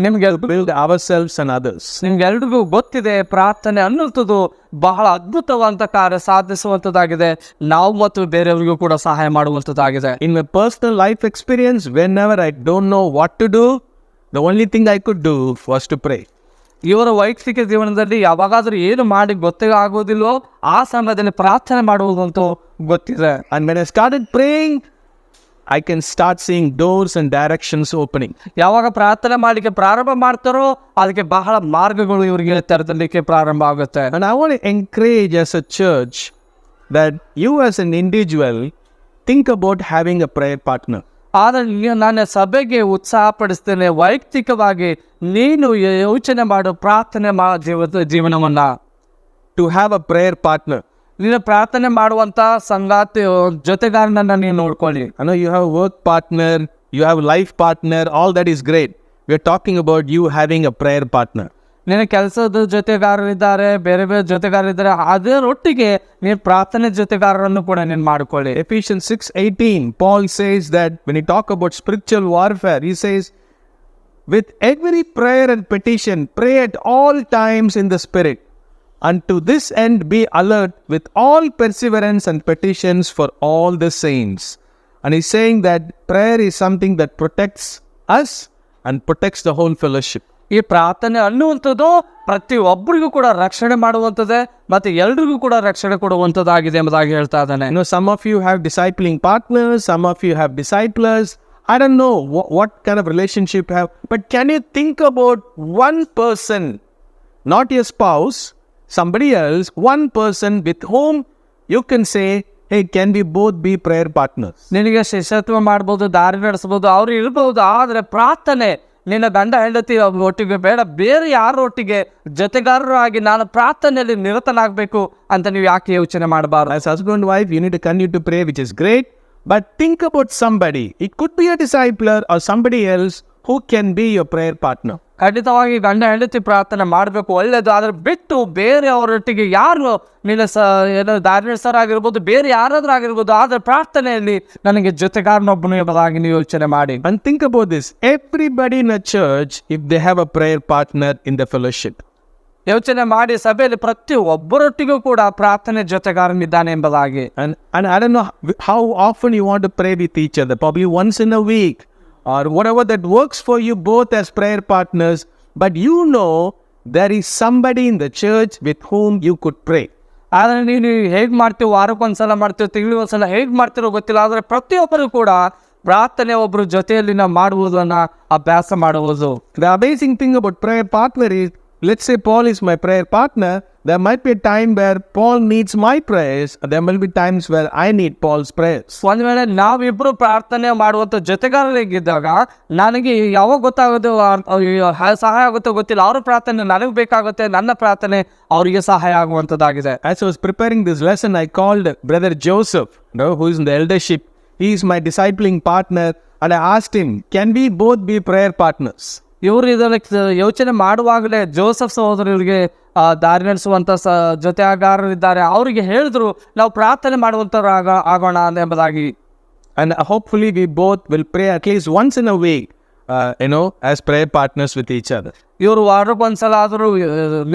ನಿಮ್ಗೆ Build ourselves and others. ನಿಮ್ಗೆಲ್ರಿಗೂ ಗೊತ್ತಿದೆ, ಪ್ರಾರ್ಥನೆ ಅನ್ನುವಂಥದ್ದು ಬಹಳ ಅದ್ಭುತವಾದಂತ ಕಾರ್ಯ ಸಾಧಿಸುವಂಥದ್ದಾಗಿದೆ. ನಾವು ಮತ್ತು ಬೇರೆಯವರಿಗೂ ಕೂಡ ಸಹಾಯ ಮಾಡುವಂಥದ್ದಾಗಿದೆ. In my personal life experience, whenever I don't know what to do, the only thing I could do was to pray. ಇವರ ವೈಯಕ್ತಿಕ ಜೀವನದಲ್ಲಿ ಯಾವಾಗಾದ್ರೂ ಏನು ಮಾಡಿ ಗೊತ್ತೇ ಆಗೋದಿಲ್ಲೋ ಆ ಸಮಯದಲ್ಲಿ ಪ್ರಾರ್ಥನೆ ಮಾಡುವುದಂತೂ ಗೊತ್ತಿದೆ. And when I started praying, I can start seeing doors and directions opening. ಯಾವಾಗ ಪ್ರಾರ್ಥನೆ ಮಾಡಲಿಕ್ಕೆ ಪ್ರಾರಂಭ ಮಾಡ್ತಾರೋ ಅದಕ್ಕೆ ಬಹಳ ಮಾರ್ಗಗಳು ಇವರಿಗೆ ತೆರೆದಲಿಕ್ಕೆ ಪ್ರಾರಂಭ ಆಗುತ್ತೆ. And I want to encourage as a church that you as an individual think about having a prayer partner. ಆದರೆ ನಾನು ಸಭೆಗೆ ಉತ್ಸಾಹ ಪಡಿಸ್ತೇನೆ, ವೈಯಕ್ತಿಕವಾಗಿ ನೀನು ಯೋಚನೆ ಮಾಡು ಪ್ರಾರ್ಥನೆ ಜೀವನವನ್ನ. To have a prayer partner. ನೀನು ಪ್ರಾರ್ಥನೆ ಮಾಡುವಂತ ಸಂಗಾತಿ ಜೊತೆಗಾರನನ್ನ ನೀನು ನೋಡ್ಕೊಳ್ಳಿ. I know you have a work partner, you have a life partner, all that is great. We are talking about you having a prayer partner. ನಿನ್ನ ಕೆಲಸದ ಜೊತೆಗಾರರಿದ್ದಾರೆ, ಬೇರೆ ಬೇರೆ ಜೊತೆಗಾರರಿದ್ದಾರೆ, ಅದರೊಟ್ಟಿಗೆ ನೀನು ಪ್ರಾರ್ಥನೆ ಜೊತೆಗಾರರನ್ನು ಕೂಡ ನೀನು ಮಾಡ್ಕೊಳ್ಳಿ. Ephesians 6:18, Paul says that when he talk about spiritual warfare, he says, with every prayer and petition, pray at all times in the Spirit. And to this end be alert with all perseverance and petitions for all the saints. And he's saying that prayer is something that protects us and protects the whole fellowship. ಈ ಪ್ರಾರ್ಥನೆ ಅನ್ನುವಂಥದ್ದು ಪ್ರತಿ ಒಬ್ಬರಿಗೂ ಕೂಡ ರಕ್ಷಣೆ ಮಾಡುವಂಥದ್ದೇ ಮತ್ತೆ ಎಲ್ರಿಗೂ ಕೂಡ ರಕ್ಷಣೆ ಕೊಡುವಂಥದ್ದಾಗಿದೆ ಎಂಬುದಾಗಿ ಹೇಳ್ತಾ ಇದ್ದಾನೆ. You know, some of you have discipling partners, some of you have disciplers. I don't know what kind of relationship you have, but can you think about one person, not your spouse, somebody else, one person with whom you can say, hey, can we both be prayer partners? ನಿನಗೆ ಶಿಷ್ಯತ್ವ ಮಾಡ್ಬೋದು, ದಾರಿ ನಡೆಸ್ಬೋದು, ಅವ್ರು ಇರ್ಬೋದು, ಆದರೆ ಪ್ರಾರ್ಥನೆ ನಿನ್ನ ಗಂಡ ಹೆಂಡತಿ ಒಟ್ಟಿಗೆ ಬೇಡ, ಬೇರೆ ಯಾರೊಟ್ಟಿಗೆ ಜೊತೆಗಾರರು ಆಗಿ ನಾನು ಪ್ರಾರ್ಥನೆಯಲ್ಲಿ ನಿರತನಾಗಬೇಕು ಅಂತ ನೀವು ಯಾಕೆ ಯೋಚನೆ ಮಾಡಬಾರ್ದು? As husband and wife, you need to continue to pray, which is great, but think about somebody. It could be a discipler or somebody else who can be your prayer partner. ಖಂಡಿತವಾಗಿ ಗಂಡ ಹೆಂಡತಿ ಪ್ರಾರ್ಥನೆ ಮಾಡಬೇಕು, ಒಳ್ಳೇದು. ಆದ್ರೆ ಬಿಟ್ಟು ಬೇರೆ ಅವರೊಟ್ಟಿಗೆ ಯಾರು ನಿನ್ನ ಏನೋ ದಾರಿ ನಡೆಸೋರಾಗಿರ್ಬೋದು, ಬೇರೆ ಯಾರಾದ್ರೂ ಆಗಿರ್ಬೋದು, ಆದ್ರೆ ಪ್ರಾರ್ಥನೆಯಲ್ಲಿ ನನಗೆ ಜೊತೆಗಾರನೊಬ್ಬನು ಎಂಬುದಾಗಿ ನೀವು ಯೋಚನೆ ಮಾಡಿ. And think about this. Everybody in a church, if they have a prayer partner in the fellowship. ಯೋಚನೆ ಮಾಡಿ, ಸಭೆಯಲ್ಲಿ ಪ್ರತಿ ಒಬ್ಬರೊಟ್ಟಿಗೂ ಕೂಡ ಪ್ರಾರ್ಥನೆ ಜೊತೆಗಾರನಿದ್ದಾನೆ ಎಂಬುದಾಗಿ. And I don't know how often you want to pray with each other, probably once in a week or whatever that works for you both as prayer partners, but you know there is somebody in the church with whom you could pray. ಆದರೆ ನೀನು ಹೇಗೆ ಮಾಡ್ತೀವಿ, ವಾರಕ್ಕೊಂದ್ಸಲ ಮಾಡ್ತೀವಿ, ತಿಂಗಳಿಗೊಂದ್ಸಲ ಹೇಗೆ ಮಾಡ್ತಿರೋ ಗೊತ್ತಿಲ್ಲ, ಆದರೆ ಪ್ರತಿಯೊಬ್ಬರು ಕೂಡ ಪ್ರಾರ್ಥನೆ ಒಬ್ಬರು ಜೊತೆಯಲ್ಲಿ ನಾವು ಮಾಡುವುದನ್ನ ಅಭ್ಯಾಸ ಮಾಡುವುದು. The amazing thing about prayer partner is, let's say Paul is my prayer partner, there might be a time where Paul needs my prayers, and there will be times where I need Paul's prayers. ಒಂದ್ ವೇಳೆ ನಾವಿಬ್ರು ಪ್ರಾರ್ಥನೆ ಮಾಡುವಂತ ಜೊತೆಗಾರರಿಗಿದ್ದಾಗ ನನಗೆ ಯಾವಾಗ ಗೊತ್ತಾಗೋದು ಸಹಾಯ ಆಗುತ್ತೋ ಗೊತ್ತಿಲ್ಲ, ಅವ್ರ ಪ್ರಾರ್ಥನೆ ನನಗೆ ಬೇಕಾಗುತ್ತೆ, ನನ್ನ ಪ್ರಾರ್ಥನೆ ಅವರಿಗೆ ಸಹಾಯ ಆಗುವಂತದ್ದಾಗಿದೆ. As I was preparing this lesson, I called brother Joseph, who is in the eldership. He is my discipling partner, and I asked him, can we both be prayer partners? ಇವರು ಇದನ್ನ ಯೋಚನೆ ಮಾಡುವಾಗಲೇ ಜೋಸೆಫ್ ಸಹೋದರರಿಗೆ ದಾರಿ ನಡೆಸುವಂತ ಜೊತೆಗಾರರಿದ್ದಾರೆ, ಅವರಿಗೆ ಹೇಳಿದ್ರು ನಾವು ಪ್ರಾರ್ಥನೆ ಮಾಡುವಂತ ಆಗೋಣ ಎಂಬುದಾಗಿ. And hopefully we both will pray at least once in a week, as prayer partners with each other. ಇವರು ವಾರಕ್ಕೊಂದ್ಸಲ ಆದರೂ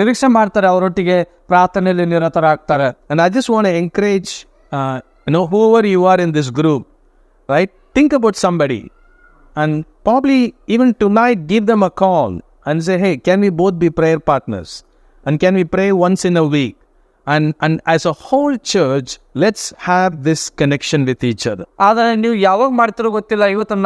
ನಿರೀಕ್ಷೆ ಮಾಡ್ತಾರೆ, ಅವರೊಟ್ಟಿಗೆ ಪ್ರಾರ್ಥನೆಯಲ್ಲಿ ನಿರತರಾಗ್ತಾರೆ. And I just want to encourage, whoever you are in this group, right? Think about somebody. And probably even tonight, give them a call and say, hey, can we both be prayer partners? And can we pray once in a week? And as a whole church, let's have this connection with each other. ಆದರೆ ನೀವು ಯಾವಾಗ ಮಾಡ್ತಿರೋ ಗೊತ್ತಿಲ್ಲ, ಇವತ್ತು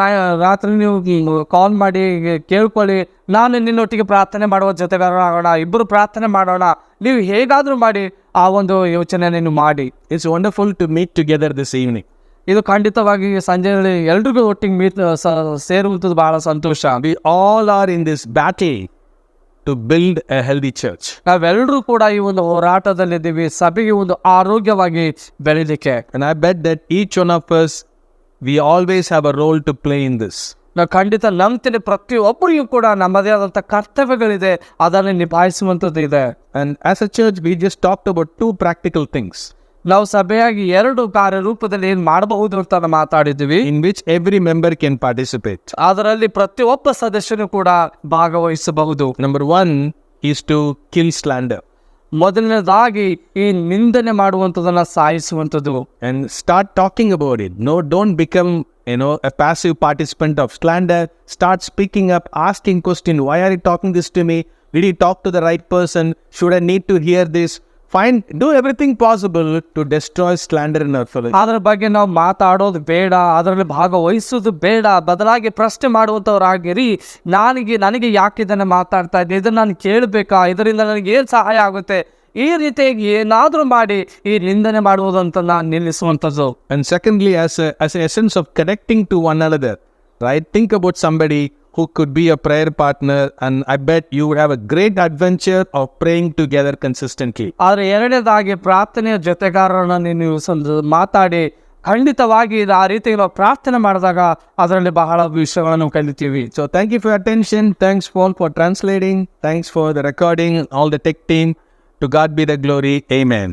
ರಾತ್ರಿ ನೀವು ಕಾಲ್ ಮಾಡಿ ಕೇಳ್ಕೊಳ್ಳಿ, ನಾನು ನಿನ್ನೊಟ್ಟಿಗೆ ಪ್ರಾರ್ಥನೆ ಮಾಡುವ ಜೊತೆಗಾರ ಆಗೋಣ, ಇಬ್ಬರು ಪ್ರಾರ್ಥನೆ ಮಾಡೋಣ, ನೀವು ಹೇಗಾದರೂ ಮಾಡಿ ಆ ಒಂದು ಯೋಚನೆ ನೀವು ಮಾಡಿ. It's wonderful to meet together this evening. ಇದು ಖಂಡಿತವಾಗಿ ಸಂಜೆಯಲ್ಲಿ ಎಲ್ರಿಗೂ ಒಟ್ಟಿಗೆ ಸೇರುವಂಥದ್ದು ಬಹಳ ಸಂತೋಷ. We all are in this battle to build a healthy church. ನಾವೆಲ್ಲರೂ ಕೂಡ ಈ ಒಂದು ಹೋರಾಟದಲ್ಲಿದ್ದೀವಿ, ಸಭೆಗೆ ಒಂದು ಆರೋಗ್ಯವಾಗಿ ಬೆಳಿಲಿಕ್ಕೆ. And I bet that each one of us, we always have a role to play in this. ನಾವು ಖಂಡಿತ ನಂಬ್ತೀನಿ, ಪ್ರತಿಯೊಬ್ಬರಿಗೂ ಕೂಡ ನಮ್ಮದೇ ಆದಂಥ ಕರ್ತವ್ಯಗಳಿದೆ, ಅದನ್ನು ನಿಭಾಯಿಸುವಂಥದ್ದು ಇದೆ. And as a church, we just talked about two practical things ನಾವು ಸಭೆಯಾಗಿ 2 ಕಾರ್ಯರೂಪದಲ್ಲಿ ಏನು ಮಾಡಬಹುದು ಅಂತ ಮಾತಾಡಿದ್ವಿ, in which every member can participate. ಅದರಲ್ಲಿ ಪ್ರತಿಯೊಬ್ಬ ಸದಸ್ಯನು ಕೂಡ ಭಾಗವಹಿಸಬಹುದು. Number one is to kill slander ಮೊದಲನೇದಾಗಿ ಈ ನಿಂದನೆ ಮಾಡುವಂಥದ್ದನ್ನ ಸಾಯಿಸುವಂಥದ್ದು. and start talking about it. No, don't become a passive participant of slander. Start speaking up, asking question. Why are you talking this to me? Did you talk to the right person? Should I need to hear this? Do everything possible to destroy slander in our fellowship. ಅದರ ಬಗ್ಗೆ ನಾವು ಮಾತಾಡೋದು ಬೇಡ, ಅದರಲ್ಲಿ ಭಾಗವಹಿಸೋದು ಬೇಡ, ಬದಲಾಗಿ ಪ್ರಶ್ನೆ ಮಾಡುವಂಥವ್ರಾಗಿರಿ. ನನಗೆ ಯಾಕೆ ಇದನ್ನು ಮಾತಾಡ್ತಾ ಇದ್ದೆ, ಇದನ್ನು ನಾನು ಕೇಳಬೇಕಾ, ಇದರಿಂದ ನನಗೆ ಏನು ಸಹಾಯ ಆಗುತ್ತೆ, ಈ ರೀತಿಯಾಗಿ ಏನಾದರೂ ಮಾಡಿ ಈ ನಿಂದನೆ ಮಾಡುವುದಂತ ನಾನು ನಿಲ್ಲಿಸುವಂಥದ್ದು. And secondly, as an essence of connecting to one another, right? Think about somebody who could be a prayer partner, and I bet you would have a great adventure of praying together consistently. ಆದರೆ ಎರಡನೇದಾಗಿ ಪ್ರಾರ್ಥನೆಯ ಜೊತೆಗಾರರನ್ನ ನೀವು ಮಾತಾಡಿ ಖಂಡಿತವಾಗಿ ಆ ರೀತಿ ನಾವು ಪ್ರಾರ್ಥನೆ ಮಾಡಿದಾಗ ಅದರಲ್ಲಿ ಬಹಳ ವಿಷಯಗಳನ್ನು ಕಲಿತೀವಿ. So thank you for your attention. Thanks Paul for translating. Thanks for the recording, all the tech team. To God be the glory. Amen.